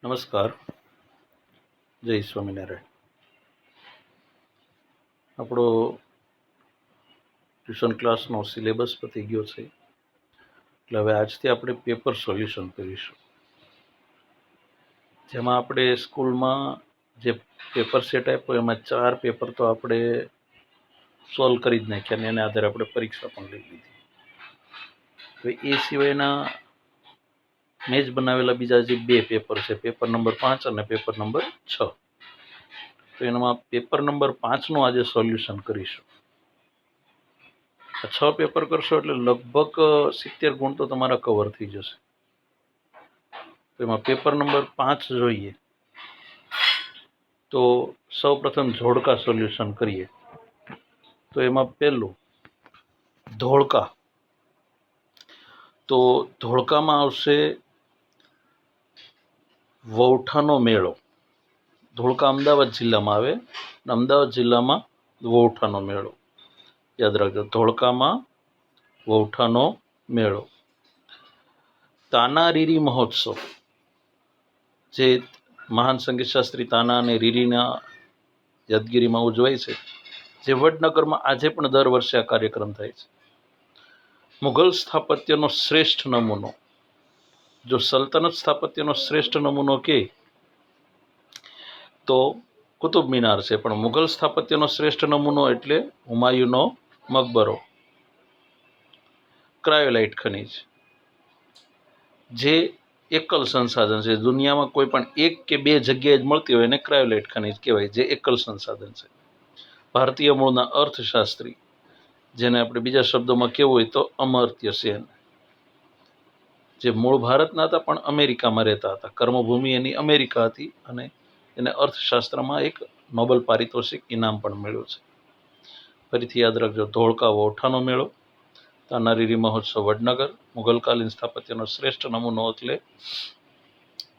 નમસ્કાર, જય સ્વામિનારાયણ. આપણો ટ્યુશન ક્લાસનો સિલેબસ પતી ગયો છે, એટલે હવે આજથી આપણે પેપર સોલ્યુશન કરીશું. જેમાં આપણે સ્કૂલમાં જે પેપર સેટ આપ્યો એમાં 4 પેપર તો આપણે સોલ્વ કરી જ નાખ્યા અને એના આધારે આપણે પરીક્ષા પણ લઈ લીધી. હવે એ સિવાયના મેં જ બનાવેલા બીજા જે 2 પેપર છે, પેપર નંબર 5 અને પેપર નંબર 6. તો એમાં પેપર નંબર 5નું આજે સોલ્યુશન કરીશું. 6 પેપર કરશો એટલે લગભગ 70 ગુણ તો તમારા કવર થઈ જશે. તો એમાં પેપર નંબર 5 જોઈએ તો સૌ પ્રથમ જોડકા સોલ્યુશન કરીએ. તો એમાં પહેલું ધોળકા. તો ધોળકામાં આવશે વૌઠાનો મેળો. ધોળકા અમદાવાદ જિલ્લામાં આવે, અમદાવાદ જિલ્લામાં વૌઠાનો મેળો યાદ રાખજો. ધોળકામાં વૌઠાનો મેળો. તાના રીરી મહોત્સવ, જે મહાન સંગીત શાસ્ત્રી તાના અને રીરીના યાદગીરીમાં ઉજવાય છે, જે વડનગરમાં આજે પણ દર વર્ષે આ કાર્યક્રમ થાય છે. મુઘલ સ્થાપત્યનો શ્રેષ્ઠ નમૂનો. જો સલ્તનત સ્થાપત્યનો શ્રેષ્ઠ નમૂનો કે તો કુતુબ મિનાર છે, પણ મુઘલ સ્થાપત્યનો શ્રેષ્ઠ નમૂનો એટલે હુમાયુનો મકબરો. ક્રાયોલાઇટ ખનિજ, જે એકલ સંસાધન છે, દુનિયામાં કોઈ પણ 1 કે 2 જગ્યાએ જ મળતી હોય એને ક્રાયોલાઇટ ખનિજ કહેવાય, જે એકલ સંસાધન છે. ભારતીય મૂળના અર્થશાસ્ત્રી, જેને આપણે બીજા શબ્દોમાં કહેવું હોય તો અમર્ત્ય સેન, જે મૂળ ભારતના હતા પણ અમેરિકામાં રહેતા હતા. કર્મભૂમિ એની અમેરિકા હતી અને એને અર્થશાસ્ત્રમાં એક નોબેલ પારિતોષિક ઇનામ પણ મળ્યું છે. ફરીથી યાદ રાખજો, ધોળકા વૌઠાનો મેળો, તાનારીરી મહોત્સવ વડનગર, મુઘલકાલીન સ્થાપત્યનો શ્રેષ્ઠ નમૂનો એટલે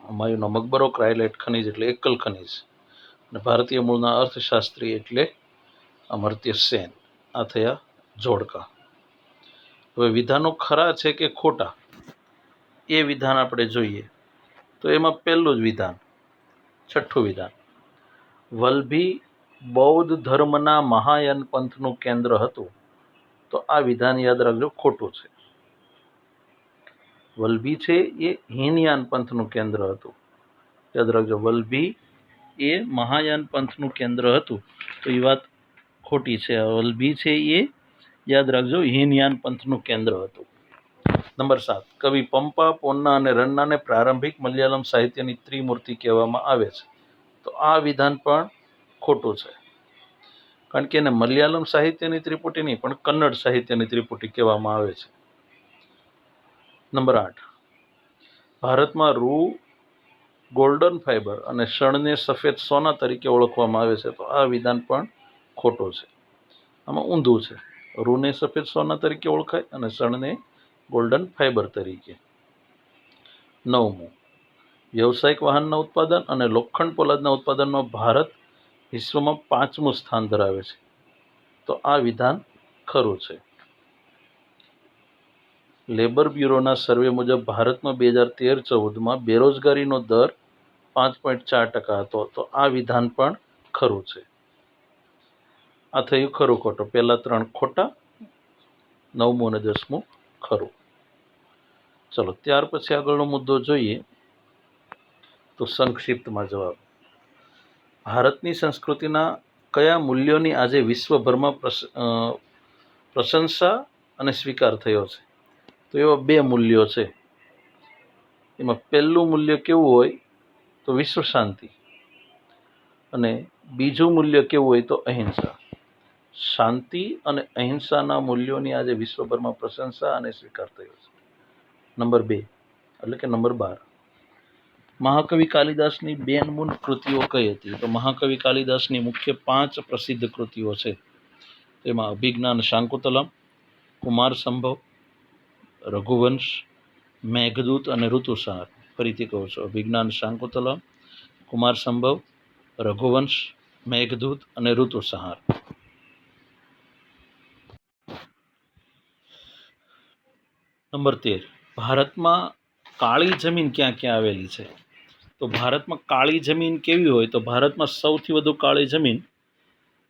હુમાયુનો મકબરો, ક્રાયોલાઇટ ખનિજ એટલે એકલ ખનિજ, અને ભારતીય મૂળના અર્થશાસ્ત્રી એટલે અમર્ત્ય સેન. આ થયા જોડકા. હવે વિધાનો ખરા છે કે ખોટા એ વિધાન આપણે જોઈએ. તો એમાં પહેલું જ વિધાન, 6થું વિધાન, વલ્લભી બૌદ્ધ ધર્મના મહાયાન પંથનું કેન્દ્ર હતું. તો આ વિધાન યાદ રાખજો, ખોટું છે. વલ્લભી છે એ હીનયાન પંથનું કેન્દ્ર હતું. યાદ રાખજો, વલ્લભી એ મહાયાન પંથનું કેન્દ્ર હતું, તો એ વાત ખોટી છે. વલ્લભી છે એ યાદ રાખજો હીનયાન પંથનું કેન્દ્ર હતું. નંબર 7, કવિ પંપા, પોન્ના અને રન્નાને પ્રારંભિક મલયાલમ સાહિત્યની ત્રિમૂર્તિ કહેવામાં આવે છે. તો આ વિધાન પણ ખોટું છે, કારણ કે એને મલયાલમ સાહિત્યની ત્રિપુટી નહીં પણ કન્નડ સાહિત્યની ત્રિપુટી કહેવામાં આવે છે. નંબર 8, ભારતમાં રૂ, ગોલ્ડન ફાઇબર અને શણને સફેદ સોના તરીકે ઓળખવામાં આવે છે. તો આ વિધાન પણ ખોટું છે. આમાં ઊંધું છે. રૂને સફેદ સોના તરીકે ઓળખાય અને શણને ગોલ્ડન ફાઇબર તરીકે. 9મું, વ્યવસાયિક વાહનના ઉત્પાદન અને લોખંડ પોલાદના ઉત્પાદનમાં ભારત વિશ્વમાં 5મું સ્થાન ધરાવે છે. તો આ વિધાન ખરું છે. લેબર બ્યુરોના સર્વે મુજબ ભારતમાં 2013-14માં બેરોજગારીનો દર 5.4% હતો. તો આ વિધાન પણ ખરું છે. આ થયું ખરું ખોટું. પહેલા 3 ખોટા, 9મું અને 10મું ખરું. ચલો, ત્યાર પછી આગળનો મુદ્દો જોઈએ તો સંક્ષિપ્તમાં જવાબ. ભારતની સંસ્કૃતિના કયા મૂલ્યોની આજે વિશ્વભરમાં પ્રશંસા અને સ્વીકાર થયો છે? તો એવા 2 મૂલ્યો છે. એમાં પહેલું મૂલ્ય કેવું હોય તો વિશ્વ શાંતિ, અને બીજું મૂલ્ય કેવું હોય તો અહિંસા. શાંતિ અને અહિંસાના મૂલ્યોની આજે વિશ્વભરમાં પ્રશંસા અને સ્વીકાર થયો છે. નંબર 2 એટલે કે નંબર 12, મહાકવિ કાલિદાસની 2 અનમોલ કૃતિઓ કઈ હતી? તો મહાકવિ કાલિદાસની મુખ્ય 5 પ્રસિદ્ધ કૃતિઓ છે. તેમાં અભિજ્ઞાન શાકુંતલમ, કુમાર સંભવ, રઘુવંશ, મેઘદૂત અને ઋતુસંહાર. ફરીથી કહું છું, અભિજ્ઞાન શાકુંતલમ, કુમાર સંભવ, રઘુવંશ, મેઘદૂત અને ઋતુસંહાર. નંબર 13, ભારતમાં કાળી જમીન ક્યાં ક્યાં આવેલી છે? તો ભારતમાં કાળી જમીન કેવી હોય? તો ભારતમાં સૌથી વધુ કાળી જમીન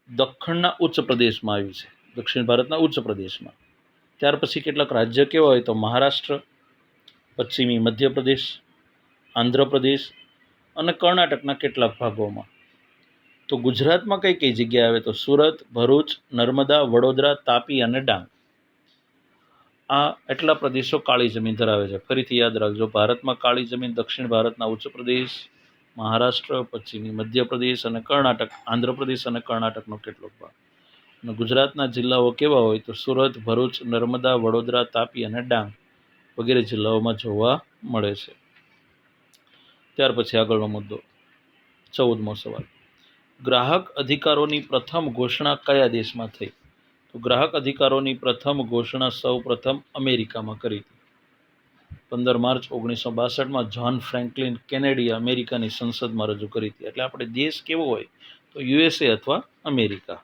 દક્ષિણના ઉચ્ચ પ્રદેશમાં આવી છે, દક્ષિણ ભારતના ઉચ્ચ પ્રદેશમાં. ત્યાર પછી કેટલાક રાજ્ય કેવા હોય? તો મહારાષ્ટ્ર, પશ્ચિમી મધ્યપ્રદેશ, આંધ્રપ્રદેશ અને કર્ણાટકના કેટલાક ભાગોમાં. તો ગુજરાતમાં કઈ કઈ જગ્યાએ આવે? તો સુરત, ભરૂચ, નર્મદા, વડોદરા, તાપી અને ડાંગ. આ એટલા પ્રદેશો કાળી જમીન ધરાવે છે. ફરીથી યાદ રાખજો, ભારતમાં કાળી જમીન દક્ષિણ ભારતના ઉચ્ચ પ્રદેશ, મહારાષ્ટ્ર, પશ્ચિમી મધ્યપ્રદેશ અને કર્ણાટક, આંધ્રપ્રદેશ અને કર્ણાટકનો કેટલોક ભાગ. અને ગુજરાતના જિલ્લાઓ કેવા હોય? તો સુરત, ભરૂચ, નર્મદા, વડોદરા, તાપી અને ડાંગ વગેરે જિલ્લાઓમાં જોવા મળે છે. ત્યાર પછી આગળનો મુદ્દો 14મો સવાલ. ગ્રાહક અધિકારોની પ્રથમ ઘોષણા કયા દેશમાં થઈ? તો ગ્રાહક અધિકારોની પ્રથમ ઘોષણા સૌ પ્રથમ અમેરિકામાં કરી હતી. 15 માર્ચ 1962માં જ્હોન ફ્રેન્કલિન કેનેડીએ અમેરિકાની સંસદમાં રજૂ કરી હતી. એટલે આપણે દેશ કેવો હોય? તો યુએસએ અથવા અમેરિકા.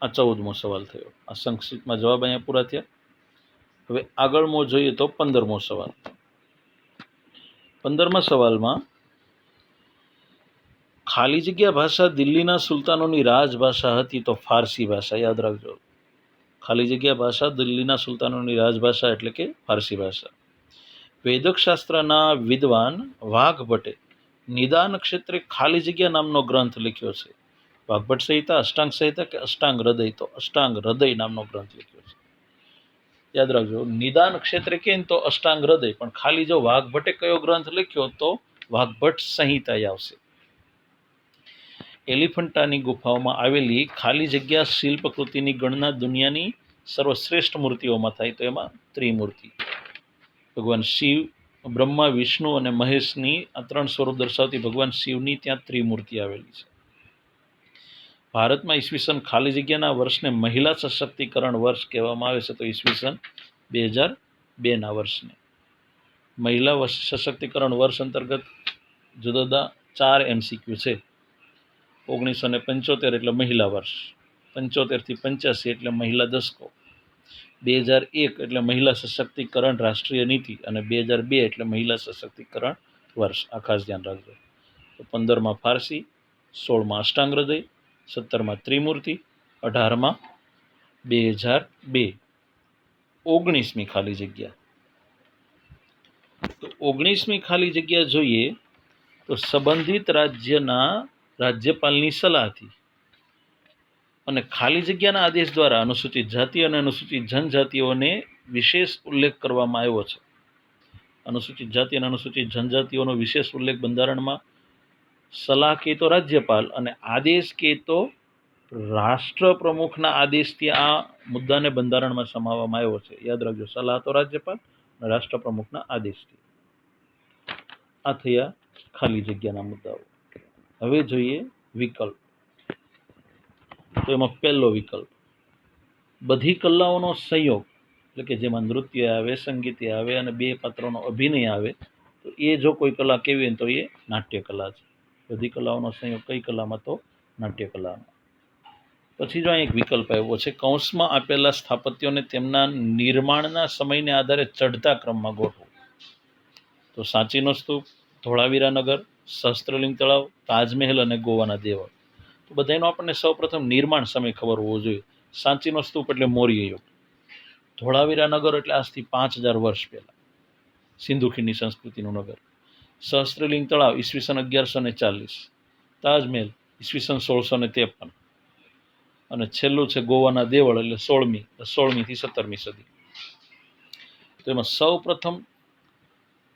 આ 14મો સવાલ થયો. આ સંક્ષિપ્તમાં જવાબ અહીંયા પૂરા થયા. હવે આગળનો જોઈએ તો 15મો સવાલ. 15મા સવાલમાં ખાલી જગ્યા ભાષા દિલ્હીના સુલતાનોની રાજભાષા હતી તો ફારસી ભાષા. યાદ રાખજો, ખાલી જગ્યા ભાષા દિલ્હીના સુલતાનોની રાજભાષા એટલે કે ફારસી ભાષા. વૈદક શાસ્ત્રના વિદ્વાન વાઘભટ્ટે નિદાન ક્ષેત્રે ખાલી જગ્યા નામનો ગ્રંથ લખ્યો છે. વાઘભટ્ટ સંહિતા, અષ્ટાંગ સંહિતા કે અષ્ટાંગ હૃદય? તો અષ્ટાંગ હૃદય નામનો ગ્રંથ લખ્યો છે. યાદ રાખજો, નિદાન ક્ષેત્રે કે તો અષ્ટાંગ હૃદય, પણ ખાલી જો વાઘભટ્ટે કયો ગ્રંથ લખ્યો તો વાઘભટ્ટ સંહિતા આવશે. એલિફન્ટાની ગુફાઓમાં આવેલી ખાલી જગ્યા શિલ્પકૃતિની ગણના દુનિયાની સર્વશ્રેષ્ઠ મૂર્તિઓમાં થાય તો એમાં ત્રિમૂર્તિ. ભગવાન શિવ, બ્રહ્મા, વિષ્ણુ અને મહેશની આ 3 સ્વરૂપ દર્શાવતી ભગવાન શિવની ત્યાં ત્રિમૂર્તિ આવેલી છે. ભારતમાં ઈસવીસન ખાલી જગ્યાના વર્ષને મહિલા સશક્તિકરણ વર્ષ કહેવામાં આવે છે. તો ઈસવીસન 2002ના વર્ષને મહિલા સશક્તિકરણ વર્ષ અંતર્ગત જુદા જુદા 4 MCQ છે. 1975 એટલે મહિલા વર્ષ, 75 થી 85 એટલે મહિલા દશકો, 2001 એટલે મહિલા સશક્તિકરણ રાષ્ટ્રીય નીતિ અને 2002 એટલે મહિલા સશક્તિકરણ વર્ષ. આ ખાસ ધ્યાન રાખજો. તો 15માં ફારસી, 16માં અષ્ટાંગ હૃદય, 17માં ત્રિમૂર્તિ, 18માં 2002. 19મી ખાલી જગ્યા. તો 19મી ખાલી જગ્યા જોઈએ તો સંબંધિત રાજ્યના રાજ્યપાલની સલાહથી અને ખાલી જગ્યાના આદેશ દ્વારા અનુસૂચિત જાતિ અને અનુસૂચિત જનજાતિઓને વિશેષ ઉલ્લેખ કરવામાં આવ્યો છે. અનુસૂચિત જાતિ અને અનુસૂચિત જનજાતિઓનો વિશેષ ઉલ્લેખ બંધારણમાં, સલાહ કે તો રાજ્યપાલ અને આદેશ કે તો રાષ્ટ્ર પ્રમુખના આદેશથી આ મુદ્દાને બંધારણમાં સમાવવામાં આવ્યો છે. યાદ રાખજો, સલાહ તો રાજ્યપાલ અને રાષ્ટ્ર પ્રમુખના આદેશથી. આ થયા ખાલી જગ્યાના મુદ્દાઓ. હવે જોઈએ વિકલ્પ. તો એમાં પહેલો વિકલ્પ, બધી કલાઓનો સંયોગ, એટલે કે જેમાં નૃત્ય આવે, સંગીત આવે અને 2 પાત્રોનો અભિનય આવે, તો એ જો કોઈ કલા કેવી હોય તો એ નાટ્ય કલા છે. બધી કલાઓનો સંયોગ કઈ કલામાં? તો નાટ્ય કલામાં. પછી જો અહીં એક વિકલ્પ આવ્યો છે, કૌંસમાં આપેલા સ્થાપત્યોને તેમના નિર્માણના સમયને આધારે ચઢતા ક્રમમાં ગોઠવો. તો સાંચીનો સ્તૂપ, ધોળાવીરા નગર, સહસ્ત્રલિંગ તળાવ, તાજમહેલ અને ગોવાના દેવળ. તો બધાનો આપણને સૌપ્રથમ નિર્માણ સમય ખબર હોવો જોઈએ. સાંચીનો સ્તૂપ એટલે મૌર્ય યુગ, ધોળાવીરા નગર એટલે આજથી 5000 વર્ષ પહેલા, સિંધુ ખીણની સંસ્કૃતિનું નગર, સહસ્ત્રલિંગ તળાવ ઈસવીસન 1140, તાજમહેલ ઈસવીસન 1653 અને છેલ્લું છે ગોવાના દેવળ એટલે 16મી થી 17મી સદી. તો એમાં સૌ પ્રથમ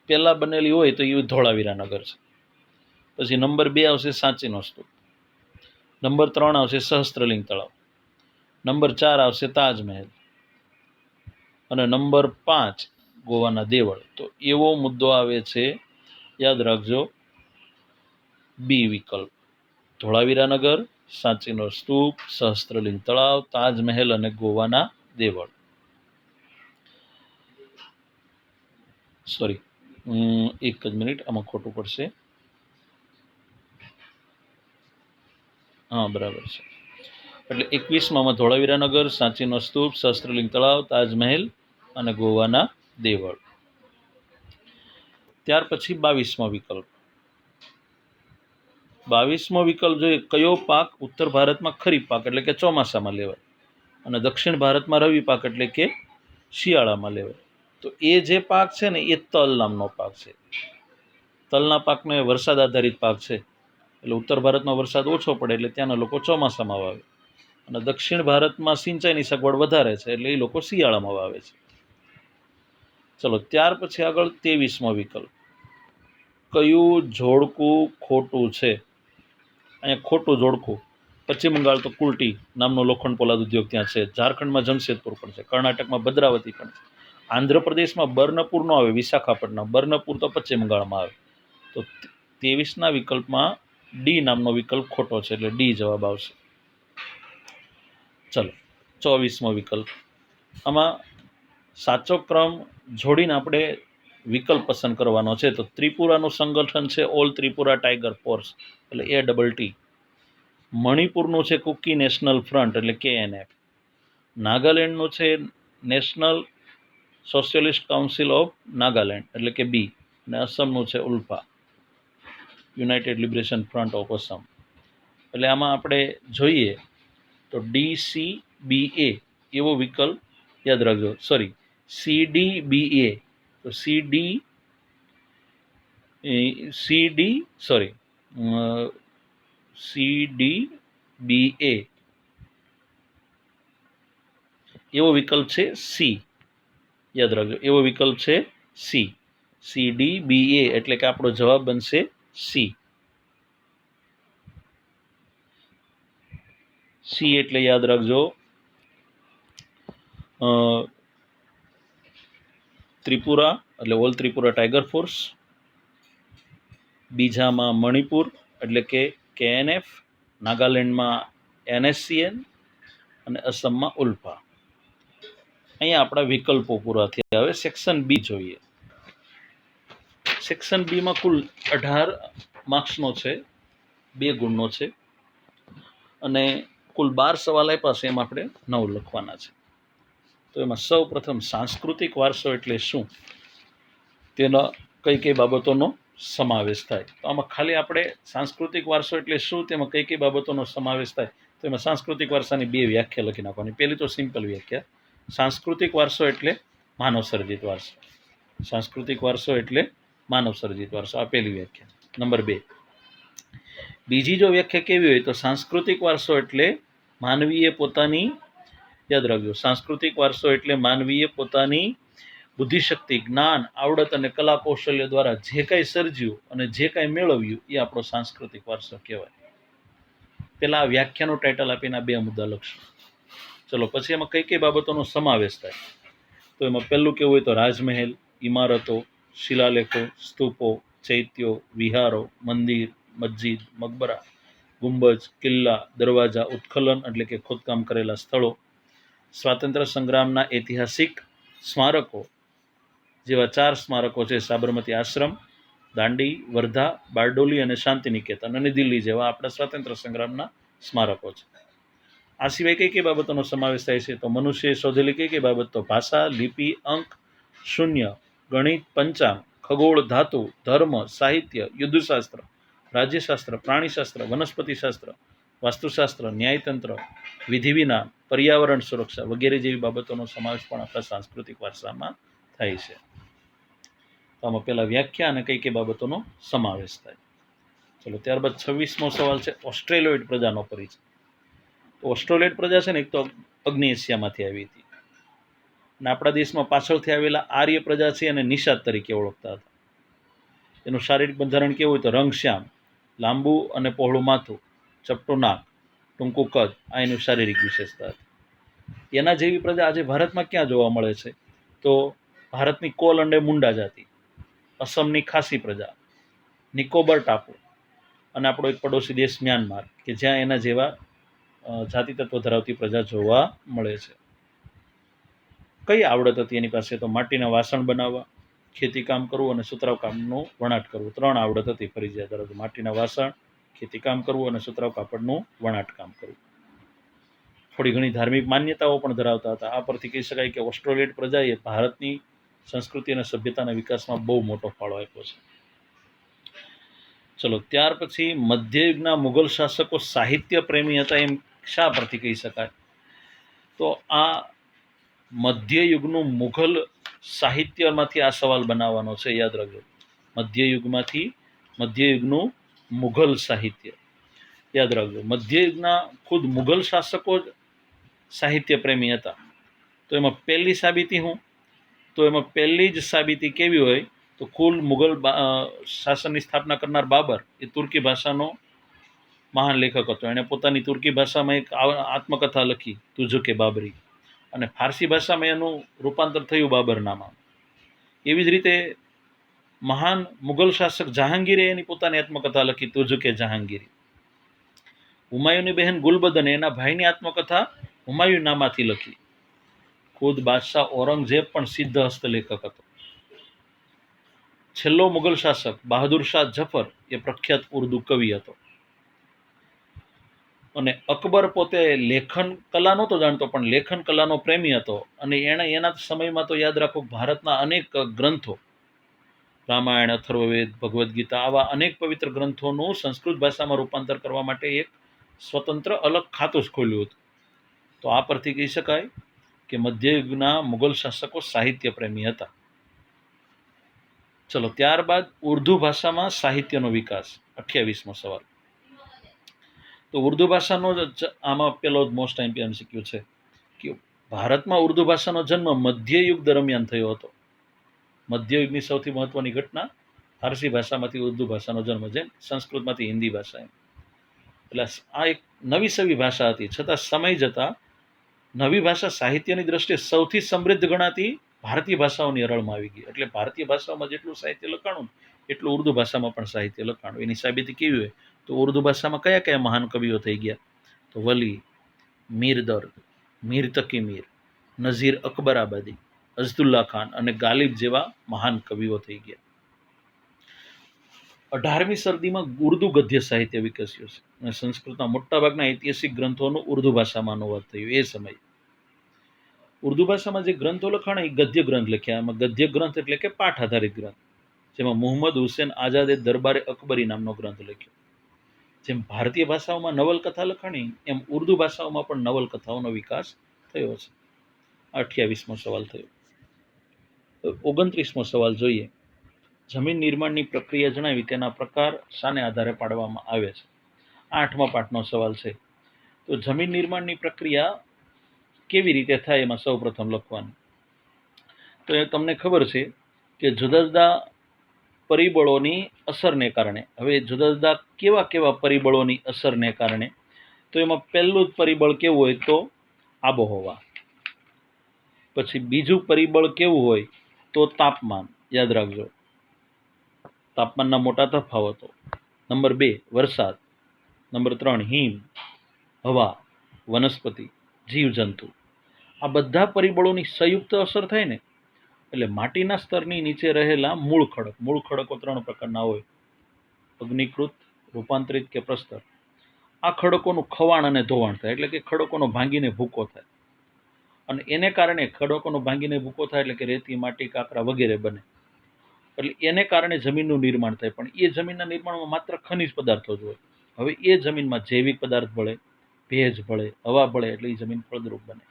પહેલા બનેલી હોય તો એ ધોળાવીરા નગર છે. પછી નંબર 2 આવશે સાંચીનો સ્તૂપ, નંબર 3 આવશે સહસ્ત્રલિંગ તળાવ, નંબર 4 આવશે તાજમહેલ અને નંબર 5 ગોવાના દેવળ. તો એવો મુદ્દો આવે છે, યાદ રાખજો, બી વિકલ્પ, ધોળાવીરા નગર, સાંચીનો સ્તૂપ, સહસ્ત્રલિંગ તળાવ, તાજમહેલ અને ગોવાના દેવળ. સોરી, એક જ મિનિટ, આમાં ખોટું પડશે. હા, બરાબર છે. એટલે 21માં ધોળાવીરા નગર, સાંચીનો સ્તૂપ, સહસ્ત્રલિંગ તળાવ, તાજમહેલ અને ગોવાના દેવળ. ત્યાર પછી 22મો વિકલ્પ, 22મો વિકલ્પ જોઈએ, કયો પાક ઉત્તર ભારતમાં ખરીફ પાક એટલે કે ચોમાસામાં લેવાય અને દક્ષિણ ભારતમાં રવિ પાક એટલે કે શિયાળામાં લેવાય? તો એ જે પાક છે ને એ તલ નામનો પાક છે. તલના પાકનો એ વરસાદ આધારિત પાક છે, એટલે ઉત્તર ભારતમાં વરસાદ ઓછો પડે એટલે ત્યાંના લોકો ચોમાસામાં વાવે અને દક્ષિણ ભારતમાં સિંચાઈની સગવડ વધારે છે એટલે એ લોકો શિયાળામાં વાવે છે. ચલો ત્યાર પછી આગળ 23મો વિકલ્પ, કયું જોડકું ખોટું છે? અહીંયા ખોટું જોડકું, પશ્ચિમ બંગાળ તો કુલ્ટી નામનો લોખંડ પોલાદ ઉદ્યોગ ત્યાં છે, ઝારખંડમાં જમશેદપુર પણ છે, કર્ણાટકમાં ભદ્રાવતી પણ છે, આંધ્રપ્રદેશમાં બર્નપુર નો આવે, વિશાખાપટ્ટનમ, બર્નપુર તો પશ્ચિમ બંગાળમાં આવે. તો 23ના વિકલ્પમાં ડી નામનો વિકલ્પ ખોટો છે એટલે ડી જવાબ આવશે. ચલો 24મો વિકલ્પ, આમાં સાચો ક્રમ જોડીને આપણે વિકલ્પ પસંદ કરવાનો છે. તો ત્રિપુરાનું સંગઠન છે ઓલ ત્રિપુરા ટાઈગર ફોર્સ એટલે ATT. મણિપુરનું છે કુકી નેશનલ ફ્રન્ટ એટલે KNF. નાગાલેન્ડનું છે national socialist council of Nagaland એટલે કે બી. અને અસમનું છે ULFA, united liberation front of Assam. એટલે આમાં આપણે જોઈએ તો DCBA એવો વિકલ્પ યાદ રાખજો, સોરી CDBA. તો CDBA એવો વિકલ્પ છે સી, યાદ રાખજો, એવો વિકલ્પ છે સી. CDBA એટલે કે આપણો જવાબ બનશે સી. સી એટલે યાદ રાખજો ત્રિપુરા એટલે ઓલ ત્રિપુરા ટાઈગર ફોર્સ, બીજામાં મણિપુર એટલે કે KNF, નાગાલેન્ડમાં NSCN અને અસમમાં ઉલ્ફા. અહીંયા આપણા વિકલ્પો પૂરા થયા. હવે સેક્શન બી જોઈએ. સેક્શન બીમાં કુલ 18 માર્ક્સનો છે, 2 ગુણનો છે અને કુલ 12 સવાલ આપ્યા છે, એમાં આપણે 9 લખવાના છે. તો એમાં સૌ પ્રથમ સાંસ્કૃતિક વારસો એટલે શું, તેના કઈ કઈ બાબતોનો સમાવેશ થાય. તો આમાં ખાલી આપણે સાંસ્કૃતિક વારસો એટલે શું, તેમાં કઈ કઈ બાબતોનો સમાવેશ થાય, તો એમાં સાંસ્કૃતિક વારસાની 2 વ્યાખ્યા લખી નાખવાની. પહેલી તો સિમ્પલ વ્યાખ્યા, સાંસ્કૃતિક વારસો એટલે માનવ સર્જિત વારસો. સાંસ્કૃતિક વારસો એટલે માનવ સર્જિત વારસો, આ પહેલી વ્યાખ્યા. નંબર 2, બીજી જો વ્યાખ્યા કેવી હોય તો સાંસ્કૃતિક વારસો એટલે માનવીએ પોતાની, યાદ રાખજો, સાંસ્કૃતિક વારસો એટલે માનવીએ પોતાની બુદ્ધિશક્તિ, જ્ઞાન, આવડત અને કલા કૌશલ્ય દ્વારા જે કાંઈ સર્જ્યું અને જે કાંઈ મેળવ્યું એ આપણો સાંસ્કૃતિક વારસો કહેવાય. પેલા આ વ્યાખ્યાનું ટાઇટલ આપીને 2 મુદ્દા લખશું. ચલો પછી એમાં કઈ કઈ બાબતોનો સમાવેશ થાય. તો એમાં પહેલું કેવું હોય તો રાજમહેલ, ઇમારતો, શિલાલેખો, સ્તૂપો, ચૈત્યો, વિહારો, મંદિર, મસ્જિદ, મકબરા, ગુંબજ, કિલ્લા, દરવાજા, ઉત્ખનન એટલે કે ખોદકામ કરેલા સ્થળો, સ્વાતંત્ર્ય સંગ્રામના ઐતિહાસિક સ્મારકો જેવા 4 સ્મારકો છે, સાબરમતી આશ્રમ, દાંડી, વર્ધા, બારડોલી અને શાંતિનિકેતન અને દિલ્હી જેવા આપણા સ્વાતંત્ર્ય સંગ્રામના સ્મારકો છે. આ સિવાય કઈ કઈ બાબતોનો સમાવેશ થાય છે તો મનુષ્યએ શોધેલી કઈ કઈ બાબત, તો ભાષા, લિપિ, અંક, શૂન્ય, ગણિત, પંચાંગ, ખગોળ, ધાતુ, ધર્મ, સાહિત્ય, યુદ્ધશાસ્ત્ર, રાજ્યશાસ્ત્ર, પ્રાણીશાસ્ત્ર, વનસ્પતિશાસ્ત્ર, વાસ્તુશાસ્ત્ર, ન્યાયતંત્ર, વિધિ વિધાન, પર્યાવરણ સુરક્ષા વગેરે જેવી બાબતોનો સમાવેશ પણ આપણા સાંસ્કૃતિક વારસામાં થાય છે. તો આમાં પહેલા વ્યાખ્યા અને કઈ કઈ બાબતોનો સમાવેશ થાય. ચલો ત્યારબાદ 26મો સવાલ છે ઓસ્ટ્રેલોઇડ પ્રજાનો પરિચય. તો ઓસ્ટ્રેલોઇડ પ્રજા છે ને એક તો અગ્નિ એશિયામાંથી આવી હતી અને આપણા દેશમાં પાછળથી આવેલા આર્ય પ્રજા છે અને નિષાદ તરીકે ઓળખતા હતા. એનું શારીરિક બંધારણ કેવું હોય તો રંગશ્યામ, લાંબુ અને પહોળું માથું, ચપટું નાક, ટૂંકું કદ, આ એનું શારીરિક વિશેષતા હતી. એના જેવી પ્રજા આજે ભારતમાં ક્યાં જોવા મળે છે તો ભારતની કોલ અંડે મુંડા જાતિ, અસમની ખાસી પ્રજા, નિકોબાર ટાપુ અને આપણો એક પડોશી દેશ મ્યાનમાર કે જ્યાં એના જેવા જાતિ તત્વ ધરાવતી પ્રજા જોવા મળે છે. કઈ આવડત હતી એની પાસે તો માટીના વાસણ બનાવવા, ખેતી કામ કરવું અને સુતરાઉ કામનું વણાટ કરવું. 3 આવડત હતી ફરજિયાત ધરાવતી, માટીના વાસણ, ખેતી કામ કરવું અને સુતરાઉ કાપડનું વણાટ કામ કરવું. થોડી ઘણી ધાર્મિક માન્યતાઓ પણ ધરાવતા હતા. આ પરથી કહી શકાય કે ઓસ્ટ્રેલિયન પ્રજાએ ભારતની સંસ્કૃતિ અને સભ્યતાના વિકાસમાં બહુ મોટો ફાળો આપ્યો છે. ચલો, ત્યાર પછી મધ્યયુગના મુઘલ શાસકો સાહિત્ય પ્રેમી હતા એમ શા પરથી કહી શકાય? તો આ મધ્યયુગનું મુઘલ સાહિત્યમાંથી આ સવાલ બનાવવાનો છે, યાદ રાખજો. મધ્યયુગનું મુઘલ સાહિત્ય યાદ રાખજો. મધ્યયુગના ખુદ મુઘલ શાસકો જ સાહિત્ય પ્રેમી હતા. તો એમાં પહેલી સાબિતી હું? તો એમાં પહેલી જ સાબિતી કેવી હોય? તો કુલ મુઘલ શાસનની સ્થાપના કરનાર બાબર એ તુર્કી ભાષાનો મહાન લેખક હતો. એણે પોતાની તુર્કી ભાષામાં એક આત્મકથા લખી, તુઝુકે બાબરી, અને ફારસી ભાષામાં એનું રૂપાંતર થયું બાબરનામા. એવી જ રીતે મહાન મુઘલ શાસક જહાંગીરે એની પોતાની આત્મકથા લખી, તુઝુકે જહાંગીરી. હુમાયુની બહેન ગુલબદને એના ભાઈની આત્મકથા હુમાયુનામાથી લખી. ખુદ બાદશાહ ઔરંગઝેબ પણ સિદ્ધ હસ્તલેખક હતો. છેલ્લો મુઘલ શાસક બહાદુર શાહ જફર એ પ્રખ્યાત ઉર્દુ કવિ હતો. અને અકબર પોતે લેખન કલા નહોતો જાણતો, પણ લેખન કલાનો પ્રેમી હતો. અને એણે એના સમયમાં તો યાદ રાખો, ભારતના અનેક ગ્રંથો, રામાયણ, અથર્વવેદ, ભગવદ્ ગીતા, આવા અનેક પવિત્ર ગ્રંથોનું સંસ્કૃત ભાષામાં રૂપાંતર કરવા માટે એક સ્વતંત્ર અલગ ખાતું જ ખોલ્યું હતું. તો આ પરથી કહી શકાય કે મધ્યયુગના મુઘલ શાસકો સાહિત્ય પ્રેમી હતા. ચલો, ત્યારબાદ ઉર્દુ ભાષામાં સાહિત્યનો વિકાસ, 28મો સવાલ. તો ઉર્દુ ભાષાનો આમાં પેલો મોસ્ટ MCQ છે કે ભારતમાં ઉર્દુ ભાષાનો જન્મ મધ્યયુગ દરમિયાન થયો હતો. મધ્યયુગની સૌથી મહત્વની ઘટના ફારસી ભાષામાંથી ઉર્દુ ભાષાનો જન્મ, જેમ સંસ્કૃતમાંથી હિન્દી ભાષા. એટલે આ એક નવી સવી ભાષા હતી, છતાં સમય જતાં નવી ભાષા સાહિત્યની દ્રષ્ટિએ સૌથી સમૃદ્ધ ગણાતી ભારતીય ભાષાઓની અરળમાં આવી ગઈ. એટલે ભારતીય ભાષાઓમાં જેટલું સાહિત્ય લખાણું એટલું ઉર્દુ ભાષામાં પણ સાહિત્ય લખાણું. એની સાબિતી કેવી હોય? તો ઉર્દુ ભાષામાં કયા કયા મહાન કવિઓ થઈ ગયા? તો વલી, મીર દર્દ, મીર તકી મીર, નઝીર અકબરાબાદી, અઝદુલ્લા ખાન અને ગાલિબ જેવા મહાન કવિઓ થઈ ગયા. 18મી સદીમાં ઉર્દુ ગદ્ય સાહિત્ય વિકસ્યું છે અને સંસ્કૃતના મોટાભાગના ઐતિહાસિક ગ્રંથોનું ઉર્દુ ભાષામાં અનુવાદ થયું. એ સમયે ઉર્દુ ભાષામાં જે ગ્રંથો લખાણા એ ગદ્ય ગ્રંથ લખ્યા. એમાં ગદ્ય ગ્રંથ એટલે કે પાઠ આધારિત ગ્રંથ, જેમાં મુહમ્મદ હુસેન આઝાદે દરબારે અકબરી નામનો ગ્રંથ લખ્યો. જેમ ભારતીય ભાષાઓમાં નવલકથા લખાણી, એમ ઉર્દુ ભાષાઓમાં પણ નવલકથાઓનો વિકાસ થયો છે. 28મો સવાલ થયો. 29મો સવાલ જોઈએ. જમીન નિર્માણની પ્રક્રિયા જણાવી, તેના પ્રકાર શાને આધારે પાડવામાં આવે છે? 8મા પાઠનો સવાલ છે. તો જમીન નિર્માણની પ્રક્રિયા કેવી રીતે થાય એમાં સૌ પ્રથમ લખવાનું. તો એ તમને ખબર છે કે જુદા જુદા પરિબળોની અસરને કારણે, હવે જુદા જુદા કેવા કેવા પરિબળોની અસરને કારણે, તો એમાં પહેલું જ પરિબળ કેવું હોય? તો આબોહવા. પછી બીજું પરિબળ કેવું હોય? તો તાપમાન. યાદ રાખજો, તાપમાનના મોટા તફાવતો. નંબર 2 વરસાદ. નંબર 3 હિમ, હવા, વનસ્પતિ, જીવજંતુ. આ બધા પરિબળોની સંયુક્ત અસર થાય ને, એટલે માટીના સ્તરની નીચે રહેલા મૂળ ખડક. મૂળ ખડકો 3 પ્રકારના હોય: અગ્નિકૃત, રૂપાંતરિત કે પ્રસ્તર. આ ખડકોનું ખવાણ અને ધોવાણ થાય, એટલે કે ખડકોનો ભાંગીને ભૂકો થાય. અને એને કારણે ખડકોનો ભાંગીને ભૂકો થાય એટલે કે રેતી, માટી, કાંકરા વગેરે બને. એટલે એને કારણે જમીનનું નિર્માણ થાય. પણ એ જમીનના નિર્માણમાં માત્ર ખનિજ પદાર્થો જ હોય. હવે એ જમીનમાં જૈવિક પદાર્થ ભળે, ભેજ ભળે, હવા ભળે, એટલે એ જમીન ફળદ્રુપ બને.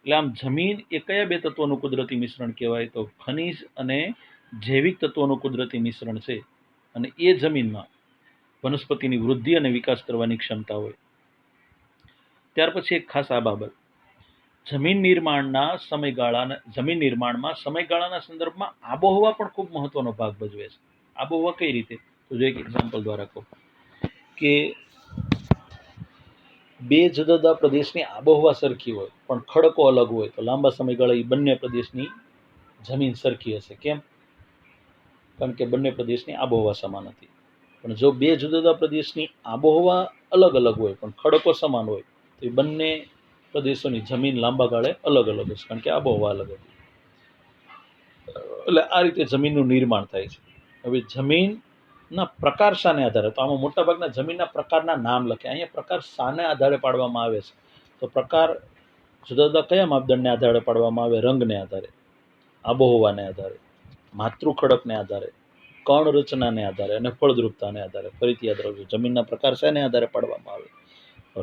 એટલે આમ જમીન એ કયા 2 તત્વોનું કુદરતી મિશ્રણ કહેવાય? તો ખનિજ અને જૈવિક તત્વોનું કુદરતી મિશ્રણ છે. અને એ જમીનમાં વનસ્પતિની વૃદ્ધિ અને વિકાસ કરવાની ક્ષમતા હોય. ત્યાર પછી એક ખાસ આ બાબત, જમીન નિર્માણમાં સમયગાળાના સંદર્ભમાં આબોહવા પણ ખૂબ મહત્વનો ભાગ ભજવે છે. આબોહવા કઈ રીતે? તો જો એક એક્ઝામ્પલ દ્વારા કહું કે 2 જુદા જુદા પ્રદેશની આબોહવા સરખી હોય, પણ ખડકો અલગ હોય, તો લાંબા સમયગાળે એ બંને પ્રદેશની જમીન સરખી હશે. કેમ? કારણ કે બંને પ્રદેશની આબોહવા સમાન હતી. પણ જો 2 જુદા જુદા પ્રદેશની આબોહવા અલગ અલગ હોય, પણ ખડકો સમાન હોય, તો એ બંને પ્રદેશોની જમીન લાંબા ગાળે અલગ અલગ હશે, કારણ કે આબોહવા અલગ હતી. એટલે આ રીતે જમીનનું નિર્માણ થાય છે. હવે જમીનના પ્રકાર શાને આધારે? તો આમાં મોટાભાગના જમીનના પ્રકારના નામ લખે. અહીંયા પ્રકાર શાને આધારે પાડવામાં આવે છે? તો પ્રકાર જુદા જુદા કયા માપદંડને આધારે પાડવામાં આવે? રંગને આધારે, આબોહવાને આધારે, માતૃ ખડકને આધારે, કણ રચનાને આધારે અને ફળદ્રુપતાને આધારે. ફરીથી યાદ રાખજો, જમીનના પ્રકાર શેને આધારે પાડવામાં આવે?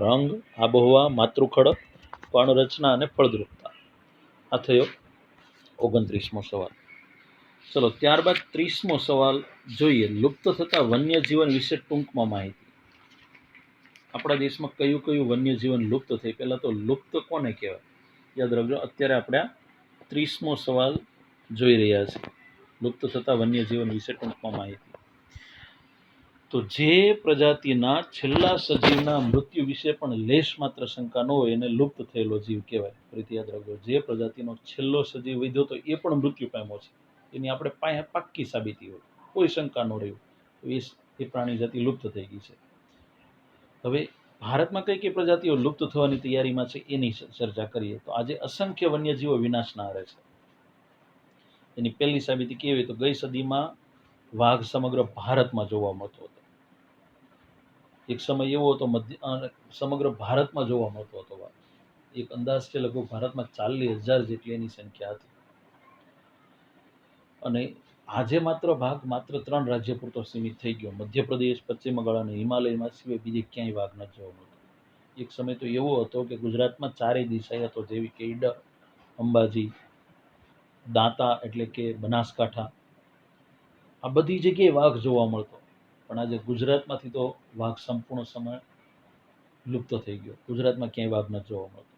રંગ, આબોહવા, માતૃખડક, કણ રચના અને ફળદ્રુપતા. આ થયો 29મો સવાલ. ચલો, ત્યારબાદ 30મો સવાલ જોઈએ. લુપ્ત થતા વન્યજીવન વિશે ટૂંકમાં માહિતી. આપણા દેશમાં કયું કયું વન્યજીવન લુપ્ત થઈ? પહેલા તો લુપ્ત કોને કહેવાય યાદ રાખજો. અત્યારે આપણે 30મો સવાલ જોઈ રહ્યા છીએ. લુપ્ત થતા વન્યજીવન વિશે ટૂંકમાં માહિતી. તો જે પ્રજાતિના છેલ્લા સજીવના મૃત્યુ વિશે પણ લેશ માત્ર શંકા ન હોય એને લુપ્ત થયેલો જીવ કહેવાય. ફરીથી યાદ રાખજો, જે પ્રજાતિનો છેલ્લો સજીવ વધ્યો તો એ પણ મૃત્યુ પામ્યો છે, એની આપણે પાસે પાક્કી સાબિતી હોય, કોઈ શંકા ન રહ્યું, એ પ્રાણી જાતિ લુપ્ત થઈ ગઈ છે. હવે ભારતમાં કઈ કઈ પ્રજાતિઓ લુપ્ત થવાની તૈયારીમાં છે એની ચર્ચા કરીએ. તો આજે અસંખ્ય વન્યજીવો વિનાશના આરે છે. એની પહેલી સાબિતી કેવી? તો ગઈ સદીમાં વાઘ સમગ્ર ભારતમાં જોવા મળતો હતો. એક સમય એવો હતો સમગ્ર ભારતમાં જોવા મળતો હતો વાઘ. એક અંદાજ છે લગભગ ભારતમાં 40,000 જેટલી એની સંખ્યા હતી. અને આજે માત્ર 3 રાજ્ય પૂરતો સીમિત થઈ ગયો. મધ્યપ્રદેશ, પશ્ચિમ બંગાળ અને હિમાલયમાં સિવાય બીજે ક્યાંય વાઘ ન જોવા મળતો. એક સમય તો એવો હતો કે ગુજરાતમાં 4 દિશાએ હતો, જેવી કે ઈડર, અંબાજી, દાંતા એટલે કે બનાસકાંઠા, આ બધી જગ્યાએ વાઘ જોવા મળતો. પણ આજે ગુજરાતમાંથી તો વાઘ સંપૂર્ણ સમય લુપ્ત થઈ ગયો. ગુજરાતમાં ક્યાંય વાઘ ન જોવા મળતો.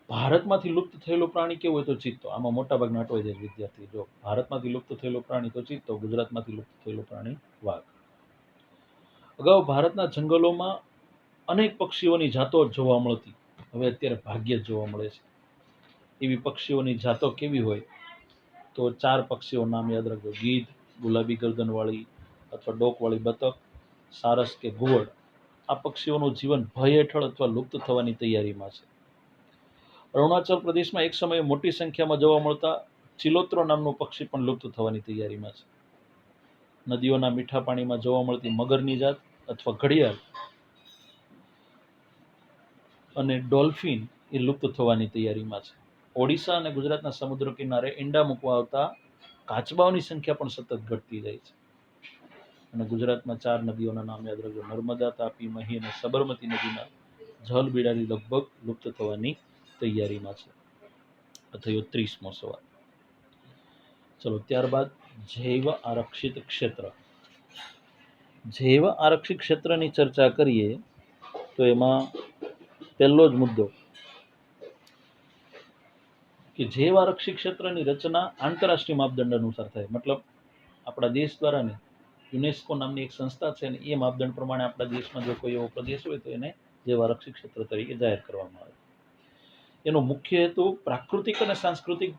ભારતમાંથી લુપ્ત થયેલું પ્રાણી કેવું હોય? તો ચિત્તો. આમાં મોટા ભાગના અટવાઈ જાય વિદ્યાર્થી. જો ભારતમાંથી લુપ્ત થયેલું પ્રાણી તો ચિત્તો, ગુજરાતમાંથી લુપ્ત થયેલું પ્રાણી વાઘ. અગાઉ ભારતના જંગલોમાં અનેક પક્ષીઓની જાતો જોવા મળતી, હવે અત્યારે ભાગ્યે જ જોવા મળે છે. એવી પક્ષીઓની જાતો કેવી હોય? તો 4 પક્ષીઓ નામ યાદ રાખજો. ગીધ, ગુલાબી ગરદનવાળી અથવા ડોકવાળી બતક, સારસ કે ઘુવડ. આ પક્ષીઓનું જીવન ભય હેઠળ અથવા લુપ્ત થવાની તૈયારીમાં છે. અરુણાચલ પ્રદેશમાં એક સમયે મોટી સંખ્યામાં જોવા મળતા ચિલોત્રો નામનું પક્ષી પણ લુપ્ત થવાની તૈયારીમાં છે. નદીઓના મીઠા પાણીમાં જોવા મળતી મગરની જાત અથવા ઘડિયાળ અને ડોલ્ફિન એ લુપ્ત થવાની તૈયારીમાં છે. ઓડિશા અને ગુજરાતના સમુદ્ર કિનારે ઈંડા મૂકવા આવતા કાચબાઓની સંખ્યા પણ સતત ઘટતી જાય છે. અને ગુજરાતમાં 4 નદીઓના નામ યાદ રાખજો. નર્મદા, તાપી, મહી અને સાબરમતી નદીના જળ બિડારી લગભગ લુપ્ત થવાની તૈયારીમાં છે. આ થયો 30મો સવાલ. ચલો, ત્યારબાદ જૈવ આરક્ષિત ક્ષેત્ર. જૈવ આરક્ષિત ક્ષેત્રની ચર્ચા કરીએ તો એમાં પહેલો જ મુદ્દો કે જૈવ આરક્ષિત ક્ષેત્રની રચના આંતરરાષ્ટ્રીય માપદંડ અનુસાર થાય. મતલબ આપણા દેશ દ્વારા ને યુનેસ્કો નામની એક સંસ્થા છે ને એ માપદંડ પ્રમાણે આપણા દેશમાં જો કોઈ એવો પ્રદેશ હોય તો એને જૈવ આરક્ષિત ક્ષેત્ર તરીકે જાહેર કરવામાં આવે. એનો મુખ્ય હેતુ પ્રાકૃતિક અને સાંસ્કૃતિક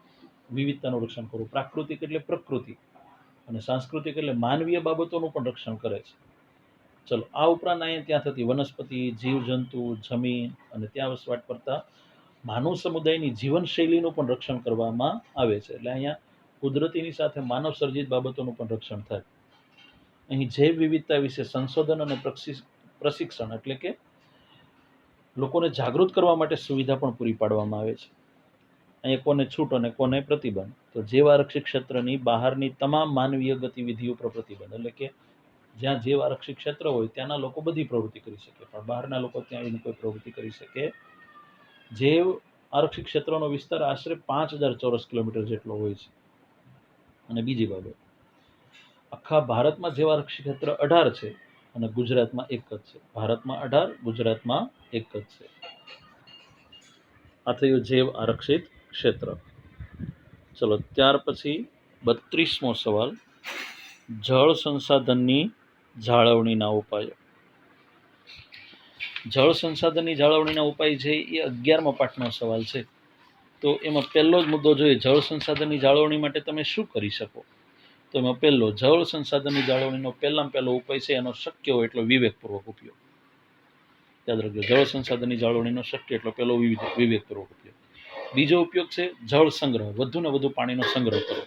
વિવિધતાનું રક્ષણ કરવું. પ્રાકૃતિક એટલે પ્રકૃતિ અને સાંસ્કૃતિક એટલે માનવીય બાબતોનું પણ રક્ષણ કરે છે. ચલો, આ ઉપરાંત અહીંયા ત્યાં થતી વનસ્પતિ, જીવજંતુ, જમીન અને ત્યાં વસવાટ કરતા માનવ સમુદાયની જીવનશૈલીનું પણ રક્ષણ કરવામાં આવે છે. એટલે અહીંયા કુદરતીની સાથે માનવ સર્જિત બાબતોનું પણ રક્ષણ થાય. અહીં જૈવ વિવિધતા વિશે સંશોધન અને પ્રશિક્ષણ એટલે કે લોકોને જાગૃત કરવા માટે સુવિધા પણ પૂરી પાડવામાં આવે છે. અહીંયા કોને છૂટ અને કોને પ્રતિબંધ? તો જૈવ આરક્ષિત ક્ષેત્રની બહારની તમામ માનવીય ગતિવિધિઓ પર પ્રતિબંધ. એટલે કે જ્યાં જૈવ આરક્ષિત ક્ષેત્ર હોય ત્યાંના લોકો બધી પ્રવૃત્તિ કરી શકે, પણ બહારના લોકો ત્યાં એની કોઈ પ્રવૃત્તિ કરી શકે. જૈવ આરક્ષિત ક્ષેત્રનો વિસ્તાર આશરે 5,000 ચોરસ કિલોમીટર જેટલો હોય છે. અને બીજી બાબત, આખા ભારતમાં જૈવ આરક્ષિત ક્ષેત્ર 18 છે અને ગુજરાતમાં 1 જ છે. ભારતમાં 18, ગુજરાતમાં 1 જ છે. આ થયું જૈવ આરક્ષિત ક્ષેત્ર. ચલો, ત્યાર પછી 32મો સવાલ, જળ સંસાધનની જાળવણીના ઉપાયો. જળ સંસાધનની જાળવણીના ઉપાય છે એ 11મા પાઠનો સવાલ છે. તો એમાં પહેલો જ મુદ્દો જોઈએ, જળ સંસાધનની જાળવણી માટે તમે શું કરી શકો? તો એમાં પહેલો, જળ સંસાધનની જાળવણીનો પહેલો ઉપાય છે એનો શક્ય હોય એટલો વિવેકપૂર્વક ઉપયોગ. યાદ રાખજો, જળ સંસાધનની જાળવણીનો શક્ય એટલો પહેલો વિવેકપૂર્વક ઉપયોગ. બીજો ઉપયોગ છે જળ સંગ્રહ, વધુ ને વધુ પાણીનો સંગ્રહ કરો.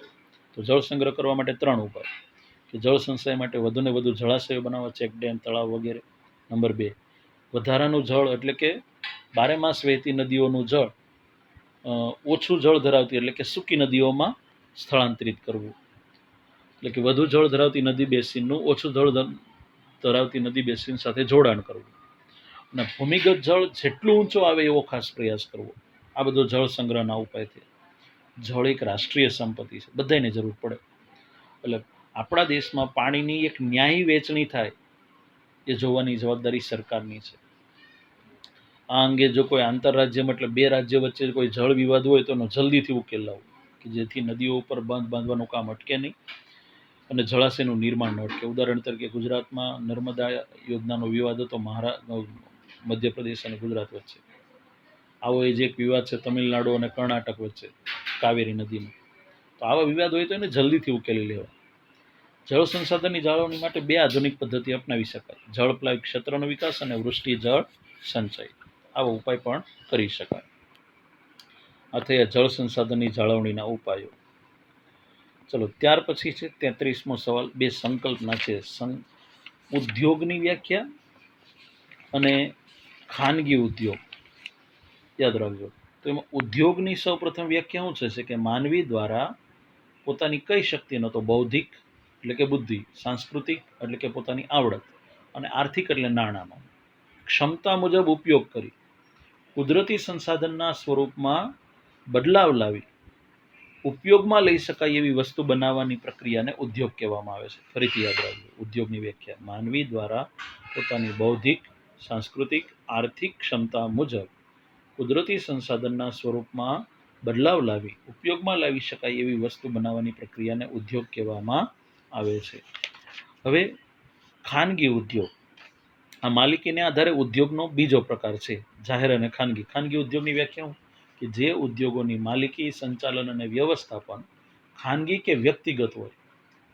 તો જળ સંગ્રહ કરવા માટે 3 ઉપાય કે જળ સંચય માટે વધુ ને વધુ જળાશયો બનાવવા, ચેક ડેમ, તળાવ વગેરે. નંબર 2, વધારાનું જળ એટલે કે 12 માસ વહેતી નદીઓનું જળ ઓછું જળ ધરાવતી એટલે કે સૂકી નદીઓમાં સ્થળાંતરિત કરવું. એટલે કે વધુ જળ ધરાવતી નદી બેસિનનું ઓછું જળ ધરાવતી નદી બેસિન સાથે જોડાણ કરવું, અને ભૂમિગત જળ જેટલું ઊંચો આવે એવો ખાસ પ્રયાસ કરવો. આ બધો જળ સંગ્રહના ઉપાય છે. જળ એક રાષ્ટ્રીય સંપત્તિ છે, બધાને જરૂર પડે. એટલે આપણા દેશમાં પાણીની એક ન્યાયી વહેંચણી થાય એ જોવાની જવાબદારી સરકારની છે. આ અંગે જો કોઈ આંતરરાજ્ય એટલે બે રાજ્ય વચ્ચે કોઈ જળ વિવાદ હોય તો એનો જલ્દીથી ઉકેલ લાવવો, કે જેથી નદીઓ ઉપર બાંધ બાંધવાનું કામ અટકે નહીં અને જળાશયનું નિર્માણ ન અટકે. ઉદાહરણ તરીકે ગુજરાતમાં નર્મદા યોજનાનો વિવાદ હતો મધ્યપ્રદેશ અને ગુજરાત વચ્ચે. આવો એ જે એક વિવાદ છે તમિલનાડુ અને કર્ણાટક વચ્ચે કાવેરી નદીનો. તો આવા વિવાદ હોય તો એને જલ્દીથી ઉકેલી લેવા. જળ સંસાધનની જાળવણી માટે બે આધુનિક પદ્ધતિ અપનાવી શકાય: જળપ્લાવી ક્ષેત્રનો વિકાસ અને વૃષ્ટિ જળ સંચય. આવો ઉપાય પણ કરી શકાય. આ થયા જળ સંસાધનની જાળવણીના ઉપાયો. ચલો, ત્યાર પછી છે 33મો સવાલ. બે સંકલ્પના છે: ઉદ્યોગની વ્યાખ્યા અને ખાનગી ઉદ્યોગ. યાદ રાખજો. તો એમાં ઉદ્યોગની સૌપ્રથમ વ્યાખ્યા શું છે કે માનવી દ્વારા પોતાની કઈ શક્તિનો, તો બૌદ્ધિક એટલે કે બુદ્ધિ, સાંસ્કૃતિક એટલે કે પોતાની આવડત, અને આર્થિક એટલે નાણાંનો ક્ષમતા મુજબ ઉપયોગ કરી કુદરતી સંસાધનના સ્વરૂપમાં બદલાવ લાવી ઉપયોગમાં લઈ શકાય એવી વસ્તુ બનાવવાની પ્રક્રિયાને ઉદ્યોગ કહેવામાં આવે છે. ફરીથી યાદ રાખજો. ઉદ્યોગની વ્યાખ્યા: માનવી દ્વારા પોતાની બૌદ્ધિક, સાંસ્કૃતિક, આર્થિક ક્ષમતા મુજબ કુદરતી સંસાધનના સ્વરૂપમાં બદલાવ લાવી ઉપયોગમાં લાવી શકાય એવી વસ્તુ બનાવવાની પ્રક્રિયાને ઉદ્યોગ કહેવામાં આવે છે. હવે ખાનગી ઉદ્યોગ. આ માલિકીને આધારે ઉદ્યોગનો બીજો પ્રકાર છે, જાહેર અને ખાનગી. ખાનગી ઉદ્યોગની વ્યાખ્યા કે જે ઉદ્યોગોની માલિકી, સંચાલન અને વ્યવસ્થાપન ખાનગી કે વ્યક્તિગત હોય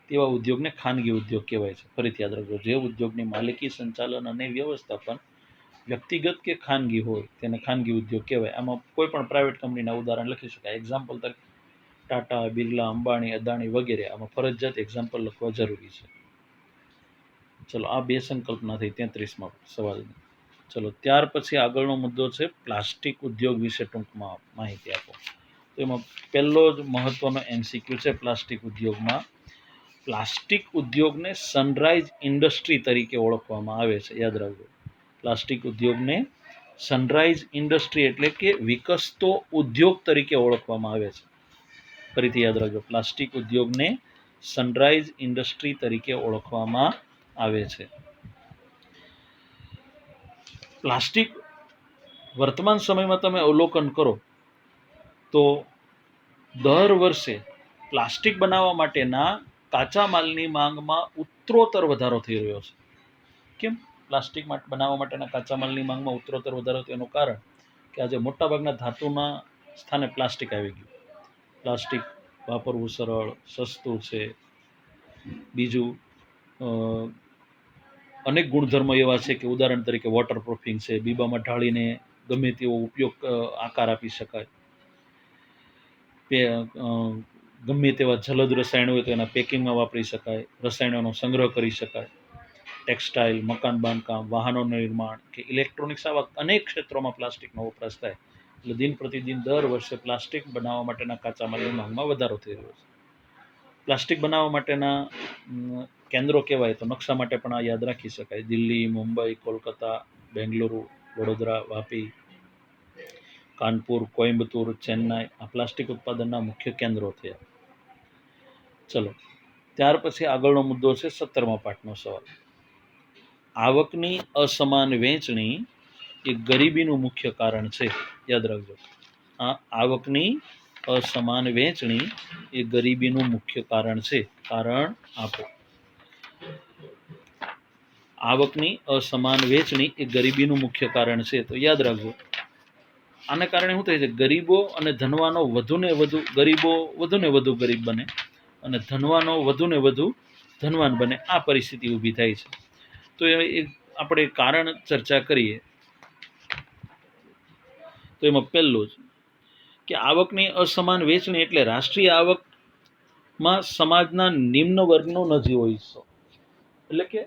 તેવા ઉદ્યોગને ખાનગી ઉદ્યોગ કહેવાય છે. ફરીથી યાદ રાખજો. જે ઉદ્યોગની માલિકી, સંચાલન અને વ્યવસ્થાપન વ્યક્તિગત કે ખાનગી હોય તેને ખાનગી ઉદ્યોગ કહેવાય. આમાં કોઈ પણ પ્રાઇવેટ કંપનીના ઉદાહરણ લખી શકાય. એક્ઝામ્પલ તરીકે ટાટા, બિરલા, અંબાણી, અદાણી વગેરે. આમાં ફરજિયાત એક્ઝામ્પલ લખવા જરૂરી છે. ચલો, આ બે સંકલ્પના થઈ 33માં સવાલની. ચલો, ત્યાર પછી આગળનો મુદ્દો છે પ્લાસ્ટિક ઉદ્યોગ વિશે ટૂંકમાં માહિતી આપો. તો એમાં પહેલો જ મહત્વનો MCQ છે પ્લાસ્ટિક ઉદ્યોગમાં. પ્લાસ્ટિક ઉદ્યોગને સનરાઈઝ ઇન્ડસ્ટ્રી તરીકે ઓળખવામાં આવે છે. યાદ રાખજો. પ્લાસ્ટિક ઉદ્યોગને સનરાઈઝ ઇન્ડસ્ટ્રી એટલે કે વિકસતો ઉદ્યોગ તરીકે ઓળખવામાં આવે છે. ફરીથી યાદ રાખજો. પ્લાસ્ટિક ઉદ્યોગને સનરાઈઝ ઇન્ડસ્ટ્રી તરીકે ઓળખવામાં આવે છે. પ્લાસ્ટિક વર્તમાન સમયમાં તમે અવલોકન કરો તો દર વર્ષે પ્લાસ્ટિક બનાવવા માટેના કાચા માલની માંગમાં ઉત્તરોત્તર વધારો થઈ રહ્યો છે. કેમ? પ્લાસ્ટિક બનાવવા માટેના કાચા માલની માંગમાં ઉત્તરોત્તર વધારો તેનું કારણ કે આજે મોટાભાગના ધાતુના સ્થાને પ્લાસ્ટિક આવી ગયું. પ્લાસ્ટિક વાપરવું સરળ, સસ્તું છે. બીજું, અનેક ગુણધર્મો એવા છે કે ઉદાહરણ તરીકે વોટરપ્રૂફિંગ છે, બીબામાં ઢાળીને ગમે તેવો ઉપયોગ આકાર આપી શકાય, ગમે તેવા જલદ રસાયણો હોય તો એના પેકિંગમાં વાપરી શકાય, રસાયણોનો સંગ્રહ કરી શકાય, ટેક્સટાઇલ, મકાન બાંધકામ, વાહનોનું નિર્માણ કે ઇલેક્ટ્રોનિક્સ, આવા અનેક ક્ષેત્રોમાં પ્લાસ્ટિકનો વપરાશ થાય. એટલે દિન પ્રતિદિન દર વર્ષે પ્લાસ્ટિક બનાવવા માટેના કાચા માલની માંગમાં વધારો થઈ રહ્યો છે. પ્લાસ્ટિક બનાવવા માટેના કેન્દ્રો કહેવાય તો નકશા માટે પણ આ યાદ રાખી શકાય: દિલ્હી, મુંબઈ, કોલકાતા, બેંગલુરુ, વડોદરા, વાપી, કાનપુર, કોઇમ્બતુર, ચેન્નાઈ આ પ્લાસ્ટિક ઉત્પાદનના મુખ્ય કેન્દ્રો થયા. ચલો, ત્યાર પછી આગળનો મુદ્દો છે 17મા પાઠનો સવાલ. આવકની અસમાન વહેંચણી એ ગરીબીનું મુખ્ય કારણ છે. યાદ રાખજો. આવકની અસમાન વહેંચણી એ ગરીબીનું મુખ્ય કારણ છે. કારણ આપો. આવકની અસમાન વહેંચણી એ ગરીબીનું મુખ્ય કારણ છે. તો યાદ રાખજો. આને કારણે શું થાય છે? ગરીબો અને ધનવાનો ગરીબો વધુને વધુ ગરીબ બને અને ધનવાનો વધુને વધુ ધનવાન બને. આ પરિસ્થિતિ ઊભી થાય છે. તો એ આપણે કારણ ચર્ચા કરીએ તો એમાં પહેલું જ કે આવકની અસમાન વહેંચણી એટલે રાષ્ટ્રીય આવકમાં સમાજના નિમ્ન વર્ગનો નજીવો હિસ્સો. એટલે કે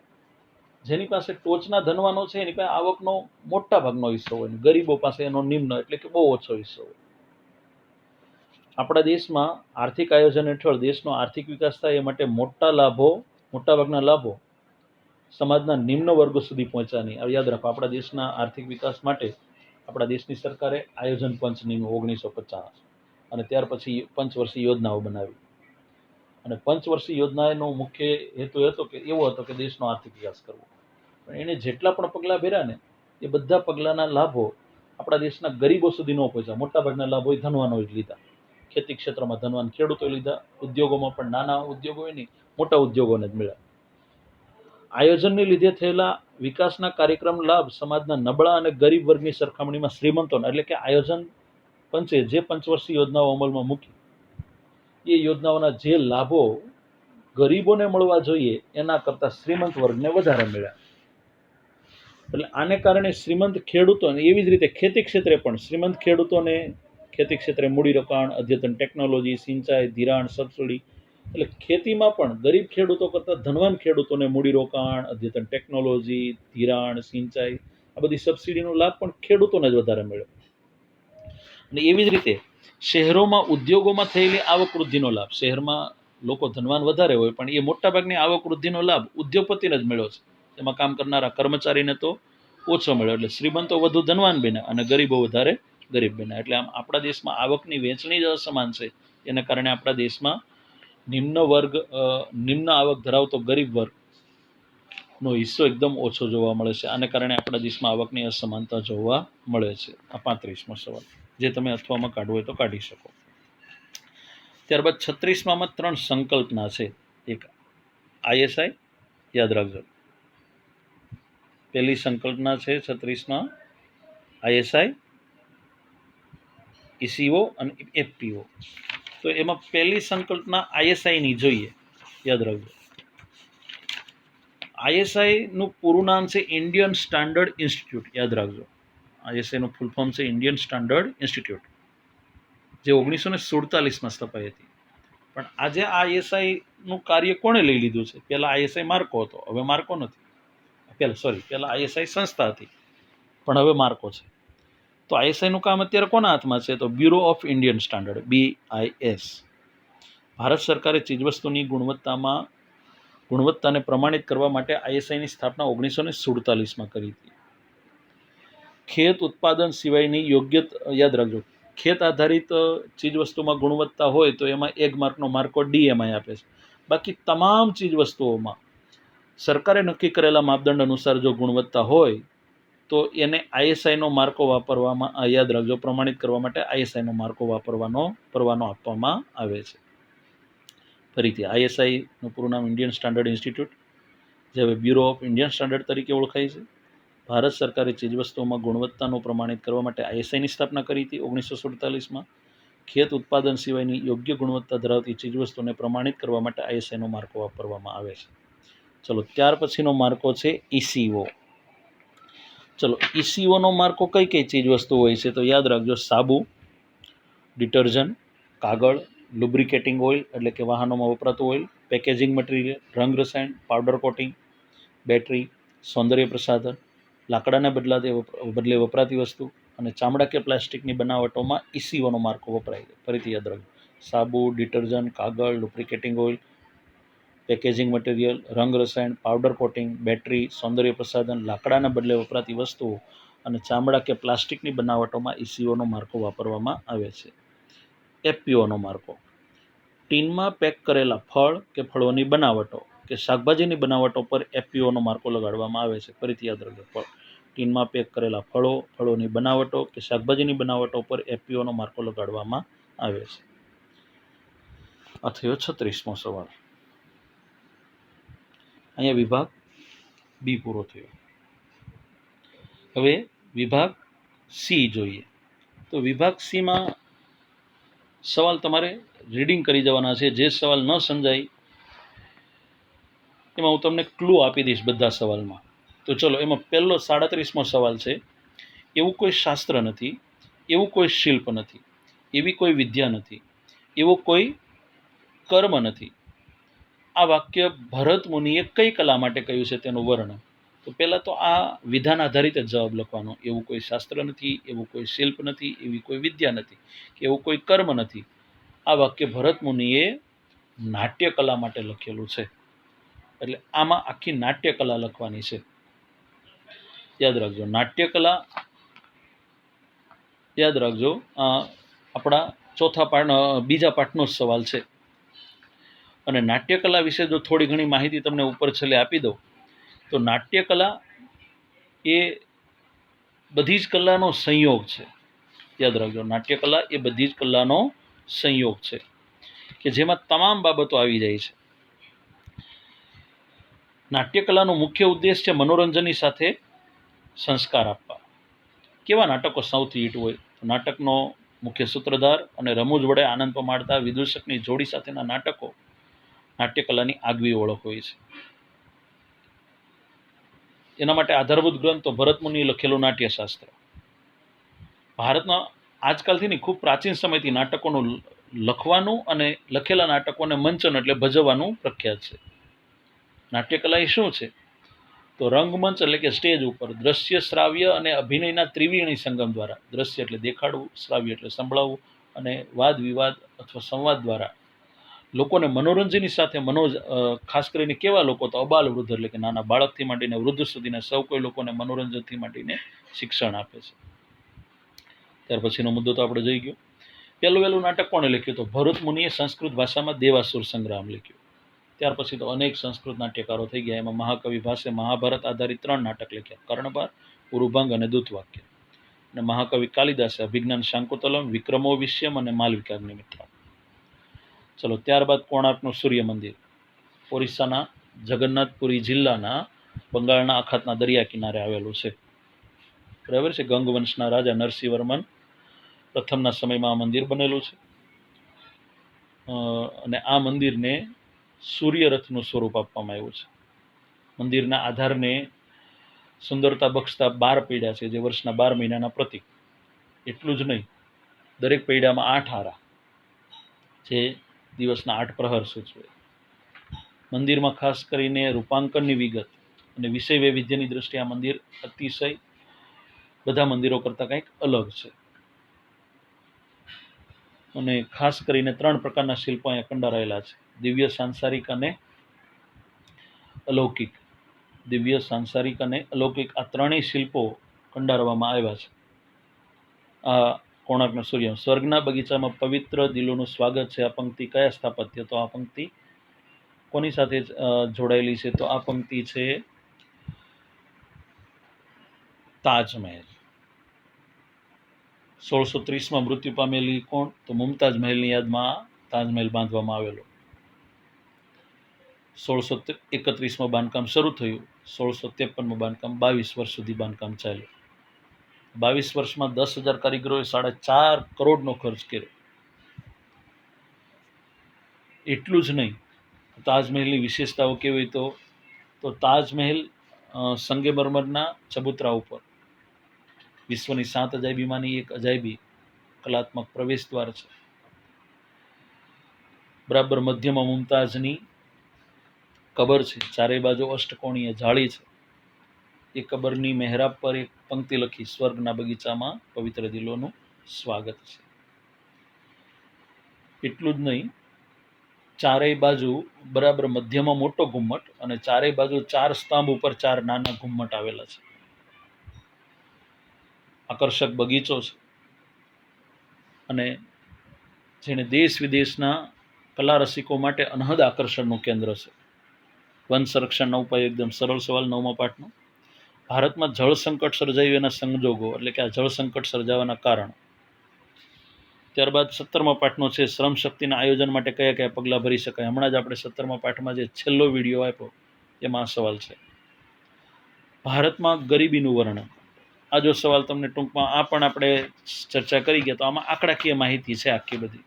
જેની પાસે ટોચના ધનવાનો છે એની પાસે આવકનો મોટા ભાગનો હિસ્સો હોય, ગરીબો પાસે એનો નિમ્ન એટલે કે બહુ ઓછો હિસ્સો હોય. આપણા દેશમાં આર્થિક આયોજન હેઠળ દેશનો આર્થિક વિકાસ થાય એ માટે મોટાભાગના લાભો સમાજના નિમ્ન વર્ગો સુધી પહોંચવાની. આ યાદ રાખો, આપણા દેશના આર્થિક વિકાસ માટે આપણા દેશની સરકારે આયોજન પંચ નિમ્યો 1950 અને ત્યાર પછી પંચવર્ષીય યોજનાઓ બનાવી. અને પંચવર્ષીય યોજનાનો મુખ્ય હેતુ એવો હતો કે દેશનો આર્થિક વિકાસ કરવો. પણ એને જેટલા પણ પગલાં ભર્યા ને એ બધા પગલાંના લાભો આપણા દેશના ગરીબો સુધી ન પહોંચ્યા. મોટાભાગના લાભો એ ધનવાનોએ જ લીધા. ખેતી ક્ષેત્રમાં ધનવાન ખેડૂતોએ લીધા, ઉદ્યોગોમાં પણ નાના ઉદ્યોગો હોય નહીં, મોટા ઉદ્યોગોને જ મળ્યા. આયોજનને લીધે થયેલા વિકાસના કાર્યક્રમ લાભ સમાજના નબળા અને ગરીબ વર્ગની સરખામણીમાં શ્રીમંતોને, એટલે કે આયોજન પંચે જે પંચવર્ષીય યોજનાઓ અમલમાં મૂકી એ યોજનાઓના જે લાભો ગરીબોને મળવા જોઈએ એના કરતાં શ્રીમંત વર્ગને વધારે મળ્યા. એટલે આને કારણે શ્રીમંત ખેડૂતોને, એવી જ રીતે ખેતી ક્ષેત્રે પણ શ્રીમંત ખેડૂતોને ખેતી ક્ષેત્રે મૂડીરોકાણ, અદ્યતન ટેકનોલોજી, સિંચાઈ, ધિરાણ, સબસિડી, એટલે ખેતીમાં પણ ગરીબ ખેડૂતો કરતાં ધનવાન ખેડૂતોને મૂડીરોકાણ, અદ્યતન ટેકનોલોજી, ધિરાણ, સિંચાઈ, આ બધી સબસિડીનો લાભ પણ ખેડૂતોને જ વધારે મળ્યો. અને એવી જ રીતે શહેરોમાં ઉદ્યોગોમાં થયેલી આવક વૃદ્ધિનો લાભ, શહેરમાં લોકો ધનવાન વધારે હોય પણ એ મોટાભાગની આવક વૃદ્ધિનો લાભ ઉદ્યોગપતિને જ મળ્યો છે. એમાં કામ કરનારા કર્મચારીને તો ઓછો મળ્યો. એટલે શ્રીમંતો વધુ ધનવાન બન્યા અને ગરીબો વધારે ગરીબ બન્યા. એટલે આમ આપણા દેશમાં આવકની વહેંચણી જ અસમાન છે. એના કારણે આપણા દેશમાં નિમ્ન આવક ધરાવતો ગરીબ વર્ગનો હિસ્સો એકદમ ઓછો જોવા મળે છે. આને કારણે આપણા દેશમાં આવકની અસમાનતા જોવા મળે છે. આ 35મો સવાલ, જે તમે અથવામાં કાઢવો હોય તો કાઢી શકો. ત્યારબાદ 36માં 3 સંકલ્પના છે. એક ISI, યાદ રાખજો. પહેલી સંકલ્પના છે 36માં ISI, ECO અને FPO. તો એમાં પહેલી સંકલ્પના ISI ની જોઈએ, યાદ રાખજો. ISI નું પૂરું નામ છે ઇન્ડિયન સ્ટાન્ડર્ડ ઇન્સ્ટિટ્યૂટ, યાદ રાખજો. ISI નું ફૂલ ફોર્મ છે ઇન્ડિયન સ્ટાન્ડર્ડ ઇન્સ્ટિટ્યૂટ, જે 1947માં સ્થપાઈ હતી. પણ આજે આ ISI નું કાર્ય કોણે લઈ લીધું છે? પહેલા ISI માર્કો હતો, હવે માર્કો નથી. પહેલા ISI સંસ્થા હતી પણ હવે માર્કો છે. તો ISI નું કામ અત્યારે કોના હાથમાં છે? તો bureau of Indian standard, BIS. Bharat સરકારે ચીજવસ્તુની ગુણવત્તાને પ્રમાણિત કરવા માટે ISI ની સ્થાપના 1947માં કરી હતી. ખેત ઉત્પાદન સિવાયની યોગ્ય, યાદ રાખજો, ખેત આધારિત ચીજવસ્તુમાં ગુણવત્તા હોય તો એમાં 1 માર્કનો માર્કો DMI આપે છે. બાકી તમામ ચીજવસ્તુઓમાં સરકારે નક્કી કરેલા માપદંડ અનુસાર જો ગુણવત્તા હોય તો એને ISI નો માર્કો વાપરવામાં, યાદ રાખજો, પ્રમાણિત કરવા માટે ISI નો માર્કો વાપરવાનો પરવાનો આપવામાં આવે છે. ફરીથી, ISI નું પૂરું નામ ઇન્ડિયન સ્ટાન્ડર્ડ ઇન્સ્ટિટ્યૂટ, જે હવે બ્યુરો ઓફ ઇન્ડિયન સ્ટાન્ડર્ડ તરીકે ઓળખાય છે. ભારત સરકારે ચીજવસ્તુઓમાં ગુણવત્તાનું પ્રમાણિત કરવા માટે ISI ની સ્થાપના કરી હતી 1947માં. ખેત ઉત્પાદન સિવાયની યોગ્ય ગુણવત્તા ધરાવતી ચીજવસ્તુને પ્રમાણિત કરવા માટે ISI નો માર્કો વાપરવામાં આવે છે. ચલો, ત્યાર પછીનો માર્કો છે ECO. ચલો, ECO નો માર્કો કઈ કઈ ચીજવસ્તુ હોય છે? તો યાદ રાખજો, સાબુ, ડિટર્જન્ટ, કાગળ, લુબ્રિકેટિંગ ઓઇલ એટલે કે વાહનોમાં વપરાતું ઓઇલ, પેકેજિંગ મટીરિયલ, રંગ રસાયણ, પાવડર કોટિંગ, બેટરી, સૌંદર્ય પ્રસાધન, લાકડાને બદલે વપરાતી વસ્તુ અને ચામડા કે પ્લાસ્ટિકની બનાવટોમાં ECO નો માર્કો વપરાય છે. ફરીથી યાદ રાખજો, સાબુ, ડિટર્જન્ટ, કાગળ, લુબ્રિકેટિંગ ઓઇલ, પેકેજિંગ મટીરિયલ, રંગ રસાયણ, પાવડર કોટિંગ, બેટરી, સૌંદર્ય પ્રસાધન, લાકડાના બદલે વપરાતી વસ્તુઓ અને ચામડા કે પ્લાસ્ટિકની બનાવટોમાં ECO નો માર્કો વાપરવામાં આવે છે. FPO નો માર્કો, ટીનમાં પેક કરેલા ફળ કે ફળોની બનાવટો કે શાકભાજીની બનાવટો પર FPO નો માર્કો લગાડવામાં આવે છે. ફરીથી યાદ રાખજો, ટીનમાં પેક કરેલા ફળોની બનાવટો કે શાકભાજીની બનાવટો પર FPO નો માર્કો લગાડવામાં આવે છે. આ થયો 36મો સવાલ. અહીંયા વિભાગ બી પૂરો થયો. હવે વિભાગ સી જોઈએ. તો વિભાગ સીમાં સવાલ તમારે રીડિંગ કરી જવાના છે. જે સવાલ ન સમજાય એમાં હું તમને ક્લુ આપી દઈશ બધા સવાલમાં. તો ચલો, એમાં પહેલો 37મો સવાલ છે. એવું કોઈ શાસ્ત્ર નથી, એવું કોઈ શિલ્પ નથી, એવી કોઈ વિદ્યા નથી, એવો કોઈ કર્મ નથી. આ વાક્ય ભરત મુનિએ કઈ કલા માટે કહ્યું છે તેનું વર્ણન. તો પહેલા તો આ વિધાન આધારિત જ જવાબ લખવાનો. એવું કોઈ શાસ્ત્ર નથી, એવું કોઈ શિલ્પ નથી, એવી કોઈ વિદ્યા નથી, કે એવું કોઈ કર્મ નથી, આ વાક્ય ભરત મુનિએ નાટ્યકલા માટે લખેલું છે. એટલે આમાં આખી નાટ્યકલા લખવાની છે. યાદ રાખજો, નાટ્યકલા યાદ રાખજો. આપણા બીજા પાઠનો જ સવાલ છે. અને નાટ્યકલા વિશે જો થોડી ઘણી માહિતી તમને ઉપર છેલ્લે આપી દઉં તો નાટ્યકલા એ બધી જ કલાનો સંયોગ છે. યાદ રાખજો, નાટ્યકલા એ બધી જ કલાનો સંયોગ છે કે જેમાં તમામ બાબતો આવી જાય છે. નાટ્યકલાનો મુખ્ય ઉદ્દેશ છે મનોરંજનની સાથે સંસ્કાર આપવા. કેવા નાટકો સૌથી હિટ હોય? નાટકનો મુખ્ય સૂત્રધાર અને રમૂજ વડે આનંદ પમાડતા વિદૂષકની જોડી સાથેના નાટકો નાટ્યકલાની આગવી ઓળખ હોય છે. એના માટે આધારભૂત ગ્રંથ તો ભરત મુનિએ લખેલું નાટ્યશાસ્ત્ર. ભારતમાં આજકાલથી નહીં, ખૂબ પ્રાચીન સમયથી નાટકોનું લખવાનું અને લખેલા નાટકોને મંચન એટલે ભજવવાનું પ્રખ્યાત છે. નાટ્યકલા એ શું છે? તો રંગમંચ એટલે કે સ્ટેજ ઉપર દ્રશ્ય, શ્રાવ્ય અને અભિનયના ત્રિવેણી સંગમ દ્વારા, દ્રશ્ય એટલે દેખાડવું, શ્રાવ્ય એટલે સંભળાવવું અને વાદ વિવાદ અથવા સંવાદ દ્વારા લોકોને મનોરંજનની સાથે ખાસ કરીને કેવા લોકો? તો અબાલ વૃદ્ધ એટલે કે નાના બાળકથી માંડીને વૃદ્ધ સુધીના સૌ કોઈ લોકોને મનોરંજનથી માંડીને શિક્ષણ આપે છે. ત્યાર પછીનો મુદ્દો તો આપણે જોઈ ગયો. પહેલું નાટક કોણે લખ્યું? તો ભરત મુનિએ સંસ્કૃત ભાષામાં દેવાસુર સંગ્રામ લખ્યું. ત્યાર પછી તો અનેક સંસ્કૃત નાટ્યકારો થઈ ગયા. એમાં મહાકવિ ભાસે મહાભારત આધારિત 3 નાટક લખ્યા: કર્ણભાર, ઉરુભંગ અને દૂતવાક્ય. અને મહાકવિ કાલિદાસે અભિજ્ઞાન શાંકુતલમ, વિક્રમોવિષ્યમ અને માલવિકાગ્નિમિત્રમ. ચલો, ત્યારબાદ કોણાર્કનું સૂર્ય મંદિર ઓરિસ્સાના જગન્નાથપુરી જિલ્લાના બંગાળના અખાતના દરિયા કિનારે આવેલું છે. બરાબર છે. ગંગવંશના રાજા નરસિંહવર્મન પ્રથમના સમયમાં આ મંદિર બનેલું છે. અને આ મંદિરને સૂર્યરથનું સ્વરૂપ આપવામાં આવ્યું છે. મંદિરના આધારને સુંદરતા બક્ષતા 12 પૈડા છે, જે વર્ષના 12 મહિનાના પ્રતીક. એટલું જ નહીં, દરેક પૈડામાં 8 આરા, જે દિવસના 8 પ્રહર સૂચવે. મંદિરમાં ખાસ કરીને રૂપાંકનની વિગત અને વિષય વૈવિધ્યની દ્રષ્ટિએ આ મંદિર અતિશય બધા મંદિરો કરતાં કંઈક અલગ છે. અને ખાસ કરીને 3 પ્રકારના શિલ્પો અહીંયા કંડારાયેલા છે: દિવ્ય, સાંસારિક અને અલૌકિક. દિવ્ય, સાંસારિક અને અલૌકિક આ 3 શિલ્પો કંડારવામાં આવ્યા છે. આ કોણાર્કનો સૂર્ય. સ્વર્ગના બગીચામાં પવિત્ર દિલોનું સ્વાગત છે. આ પંક્તિ કયા સ્થાપત્ય? તો આ પંક્તિ કોની સાથે જોડાયેલી છે? તો આ પંક્તિ છે તાજમહેલ. 1630માં મૃત્યુ પામેલી કોણ? તો મુમતાજ મહેલની યાદમાં તાજમહેલ બાંધવામાં આવેલો. 1631માં બાંધકામ શરૂ થયું. 1653માં બાંધકામ 22 વર્ષ સુધી બાંધકામ ચાલ્યું. 22 વર્ષમાં 10,000 કારીગરોએ 4.5 કરોડનો ખર્ચ કર્યો. એટલું જ નહીં, તાજમહેલની વિશેષતાઓ કેવી? તો તાજમહેલ સંગેમરમરના ચબૂતરા ઉપર વિશ્વની 7 અજાયબીમાંની એક અજાયબી કલાત્મક પ્રવેશ દ્વાર છે. બરાબર મધ્યમાં મુમતાજની કબર છે. ચારેય બાજુ અષ્ટકોણીય જાળી છે. એ કબરની મહેરાબ પર એક પંક્તિ લખી: સ્વર્ગના બગીચામાં પવિત્ર દિલોનું સ્વાગત છે. એટલું જ નહીં, ચારેય બાજુ બરાબર મધ્યમાં મોટો ઘુમ્મટ અને ચારેય બાજુ 4 સ્તંભ ઉપર 4 નાના ઘુમ્મટ આવેલા છે. આકર્ષક બગીચો છે અને જેને દેશ વિદેશના કલા રસિકો માટે અનહદ આકર્ષણનું કેન્દ્ર છે. વન સંરક્ષણના ઉપાય એકદમ સરળ સવાલ 9મા પાઠનો. ભારતમાં જળ સંકટ સર્જાયું એના સંજોગો, એટલે કે આ જળ સંકટ સર્જાવાના કારણ. ત્યારબાદ 17મા પાઠનો છે શ્રમ શક્તિના આયોજન માટે કયા કયા પગલાં ભરી શકાય. હમણાં જ આપણે 17મા પાઠમાં જે છેલ્લો વિડીયો આપ્યો એમાં આ સવાલ છે. ભારતમાં ગરીબીનું વર્ણન. આ જો સવાલ તમને ટૂંકમાં, આ પણ આપણે ચર્ચા કરી ગયા, તો આમાં આંકડાકીય માહિતી છે આખી બધી.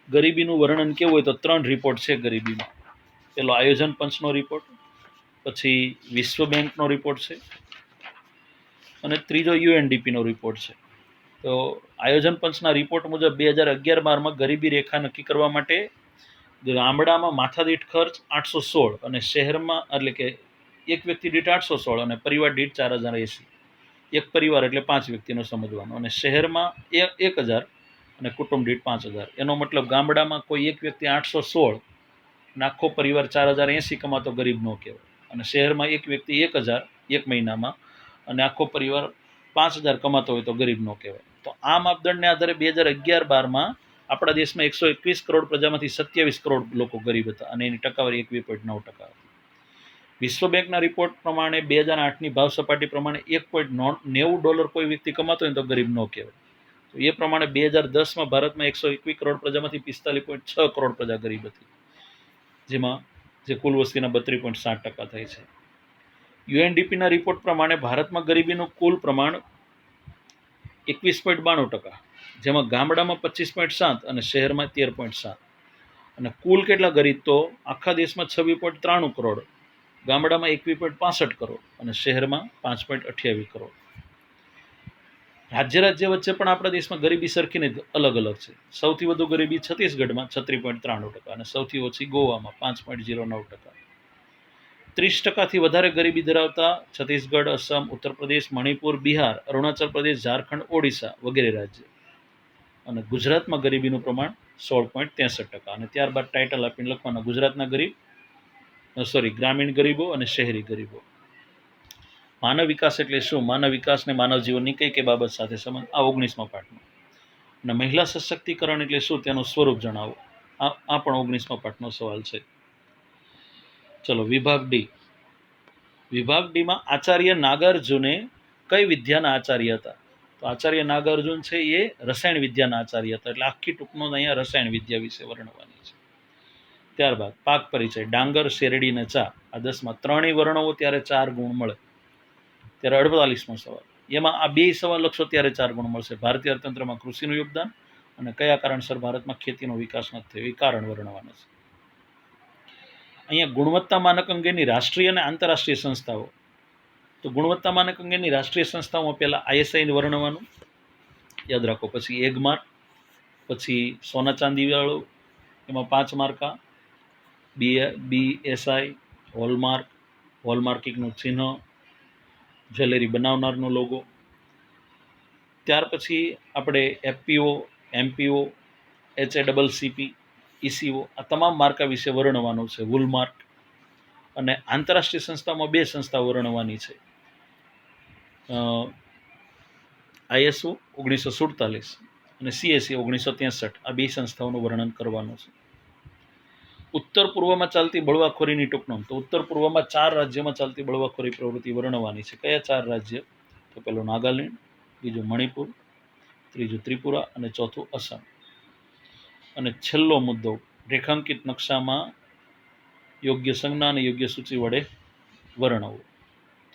ગરીબીનું વર્ણન કેવું હોય? તો 3 રિપોર્ટ છે ગરીબીમાં. પેલો આયોજન પંચનો રિપોર્ટ, પછી વિશ્વ બેંકનો રિપોર્ટ છે અને ત્રીજો UNDPનો રિપોર્ટ છે. તો આયોજન પંચના રિપોર્ટ મુજબ 2011-12માં ગરીબી રેખા નક્કી કરવા માટે ગામડામાં માથાદીઠ ખર્ચ 816 અને શહેરમાં એટલે કે એક વ્યક્તિ દીઠ 816 અને પરિવાર દીઠ 4080. એક પરિવાર એટલે 5 વ્યક્તિનો સમજવાનો. અને શહેરમાં 1000 અને કુટુંબ દીઠ 5,000. એનો મતલબ ગામડામાં કોઈ એક વ્યક્તિ 816 અને આખો પરિવાર 4,080 કમાતો ગરીબ ન કહેવાય, અને શહેરમાં એક વ્યક્તિ 1,000 એક મહિનામાં અને આખો પરિવાર 5,000 કમાતો હોય તો ગરીબ ન કહેવાય. તો આ માપદંડને આધારે 2011-12માં આપણા દેશમાં 121 કરોડ પ્રજામાંથી 27 કરોડ લોકો ગરીબ હતા અને એની ટકાવારી 21.9% હતી. વિશ્વ બેંકના રિપોર્ટ પ્રમાણે 2008ની ભાવ સપાટી પ્રમાણે $1.90 કોઈ વ્યક્તિ કમાતો હોય તો ગરીબ ન કહેવાય. તો એ પ્રમાણે 2010માં ભારતમાં 121 કરોડ પ્રજામાંથી 45.6 કરોડ પ્રજા ગરીબ હતી, જેમાં જે કુલ વસ્તીના 32.7% થાય છે. યુએનડીપીના રિપોર્ટ પ્રમાણે ભારતમાં ગરીબીનું કુલ પ્રમાણ 21.92%, જેમાં ગામડામાં 25.7 અને શહેરમાં 13.7. અને કુલ કેટલા ગરીબ તો આખા દેશમાં 26.93 કરોડ, ગામડામાં 21.65 કરોડ અને શહેરમાં 5.28 કરોડ. રાજ્ય વચ્ચે પણ આપણા દેશમાં ગરીબી સરખીને અલગ અલગ છે. સૌથી વધુ ગરીબી છત્તીસગઢમાં 36.93% અને સૌથી ઓછી ગોવામાં 5.09%. 30%થી વધારે ગરીબી ધરાવતા છત્તીસગઢ, અસમ, ઉત્તર પ્રદેશ, મણિપુર, બિહાર, અરુણાચલ પ્રદેશ, ઝારખંડ, ઓડિશા વગેરે રાજ્ય. અને ગુજરાતમાં ગરીબીનું પ્રમાણ 16.63%. અને ત્યારબાદ ટાઇટલ આપીને લખવાના ગુજરાતના ગ્રામીણ ગરીબો અને શહેરી ગરીબો. માનવ વિકાસ એટલે શું? માનવ વિકાસને માનવ જીવનની કઈ કઈ બાબત સાથે સંબંધ, આ 19મા પાઠમાં. અને મહિલા સશક્તિકરણ એટલે શું, તેનું સ્વરૂપ જણાવો, આ પણ 19મા પાઠનો સવાલ છે. ચલો, વિભાગ ડી. વિભાગ ડીમાં આચાર્ય નાગાર્જુને કઈ વિદ્યાના આચાર્ય હતા? તો આચાર્ય નાગાર્જુન છે એ રસાયણ વિદ્યાના આચાર્ય હતા, એટલે આખી ટૂંકનો અહીંયા રસાયણ વિદ્યા વિશે વર્ણવાની છે. ત્યારબાદ પાક પરિચય. ડાંગર, શેરડી ને ચા, આ 10માં ત્રણેય વર્ણવો ત્યારે 4 ગુણ મળે. ત્યારે 48મો સવાલ. એમાં આ બે સવાલ લખશો ત્યારે 4 ગુણ મળશે. ભારતીય અર્થતંત્રમાં કૃષિનું યોગદાન અને કયા કારણસર ભારતમાં ખેતીનો વિકાસ નથી થયો એ કારણ વર્ણવાના છે. અહીંયા ગુણવત્તા માનક અંગેની રાષ્ટ્રીય અને આંતરરાષ્ટ્રીય સંસ્થાઓ. તો ગુણવત્તા માનક અંગેની રાષ્ટ્રીય સંસ્થાઓમાં પહેલા ISI વર્ણવાનું યાદ રાખો, પછી એગમાર્ક, પછી સોના ચાંદી વાળું એમાં 5 માર્કા, BSI, હોલમાર્ક, હોલમાર્કિંગનું ચિહ્ન, જ્વેલરી બનાવનારનો લોગો. ત્યાર પછી આપણે FPO, MPO, HACCP, ECO આ તમામ માર્કા વિશે વર્ણવાનું છે. વુલમાર્ક. અને આંતરરાષ્ટ્રીય સંસ્થામાં 2 સંસ્થાઓ વર્ણવાની છે. ISO 1947 અને CSE 1963. આ 2 સંસ્થાઓનું વર્ણન કરવાનું છે. ઉત્તર પૂર્વમાં ચાલતી બળવાખોરીની ટૂંકનોંધ. તો ઉત્તર પૂર્વમાં 4 રાજ્યોમાં ચાલતી બળવાખોરી પ્રવૃત્તિ વર્ણવાની છે. કયા 4 રાજ્ય? તો પહેલું નાગાલેન્ડ, બીજું મણિપુર, ત્રીજું ત્રિપુરા અને ચોથું અસમ. અને છેલ્લો મુદ્દો, રેખાંકિત નકશામાં યોગ્ય સંજ્ઞા અને યોગ્ય સૂચિ વડે વર્ણવવું.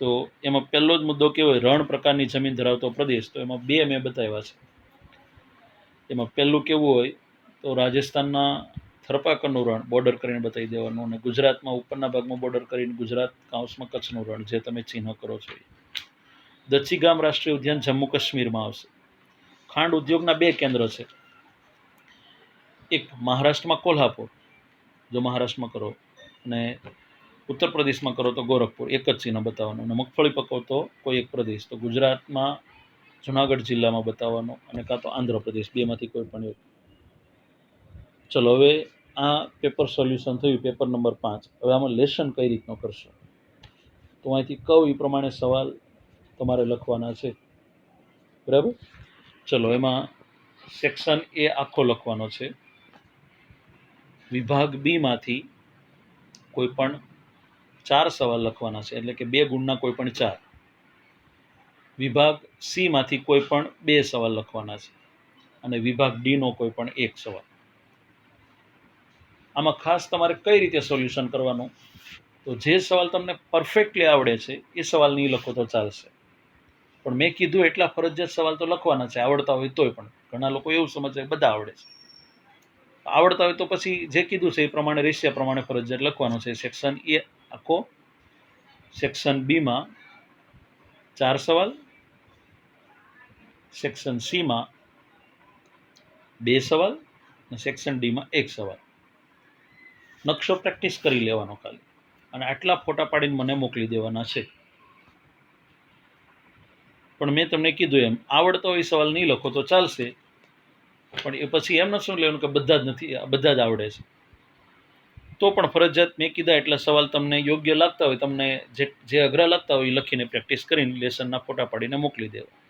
તો એમાં પહેલો જ મુદ્દો કેવો હોય? રણ પ્રકારની જમીન ધરાવતો પ્રદેશ. તો એમાં 2 મેં બતાવ્યા છે. એમાં પહેલું કેવું હોય તો રાજસ્થાનના થરપાકરનું રણ બોર્ડર કરીને બતાવી દેવાનું, અને ગુજરાતમાં ઉપરના ભાગમાં બોર્ડર કરીને ગુજરાત કાઉન્સમાં કચ્છનું રણ જે તમે ચિહ્ન કરો છો. દચ્ચીગામ રાષ્ટ્રીય ઉદ્યાન જમ્મુ કાશ્મીરમાં આવશે. ખાંડ ઉદ્યોગના 2 કેન્દ્ર છે. એક મહારાષ્ટ્રમાં કોલ્હાપુર, જો મહારાષ્ટ્રમાં કરો, અને ઉત્તર પ્રદેશમાં કરો તો ગોરખપુર. એક જ ચિહ્ન બતાવવાનું. અને મગફળી પકવો તો કોઈ એક પ્રદેશ, તો ગુજરાતમાં જુનાગઢ જિલ્લામાં બતાવવાનો, અને કાં તો આંધ્રપ્રદેશ, 2માંથી કોઈ પણ એક. ચલો, હવે આ પેપર સોલ્યુશન થયું, પેપર નંબર 5. હવે આમાં લેસન કઈ રીતનો કરશો? તો અહીંથી કહું એ પ્રમાણે સવાલ તમારે લખવાના છે, બરાબર? ચલો, એમાં સેક્શન A આખો લખવાનો છે. વિભાગ B માંથી કોઈ પણ 4 સવાલ લખવાના છે, એટલે કે 2 ગુણના કોઈ પણ 4. વિભાગ C માંથી કોઈ પણ 2 સવાલ લખવાના છે, અને વિભાગ D નો કોઈ પણ 1 સવાલ. આમાં ખાસ તમારે કઈ રીતે સોલ્યુશન કરવાનું? તો જે સવાલ તમને પરફેક્ટલી આવડે છે એ સવાલ નહીં લખો તો ચાલશે, પણ મેં કીધું એટલા ફરજિયાત સવાલ તો લખવાના છે, આવડતા હોય તોય. પણ ઘણા લોકો એવું સમજે બધા આવડે છે. આવડતા હોય તો પછી જે કીધું છે એ પ્રમાણે રેશિયા પ્રમાણે ફરજિયાત લખવાનું છે. સેક્શન A આખો. સેક્શન B માં 4 સવાલ, સેક્શન C માં 2 સવાલ, અને સેક્શન D માં 1 સવાલ. નકશો પ્રેક્ટિસ કરી લેવાનો ખાલી, અને આટલા ફોટા પાડીને મને મોકલી દેવાના છે. પણ મેં તમને કીધું એમ આવડતો હોય સવાલ નહીં લખો તો ચાલશે, પણ એ પછી એમ ન શું લેવાનું કે બધા જ નથી, બધા જ આવડે છે. તો પણ ફરજિયાત મેં કીધા એટલા સવાલ તમને યોગ્ય લાગતા હોય, તમને જે અઘરા લાગતા હોય એ લખીને પ્રેક્ટિસ કરીને લેસનના ફોટા પાડીને મોકલી દેવા.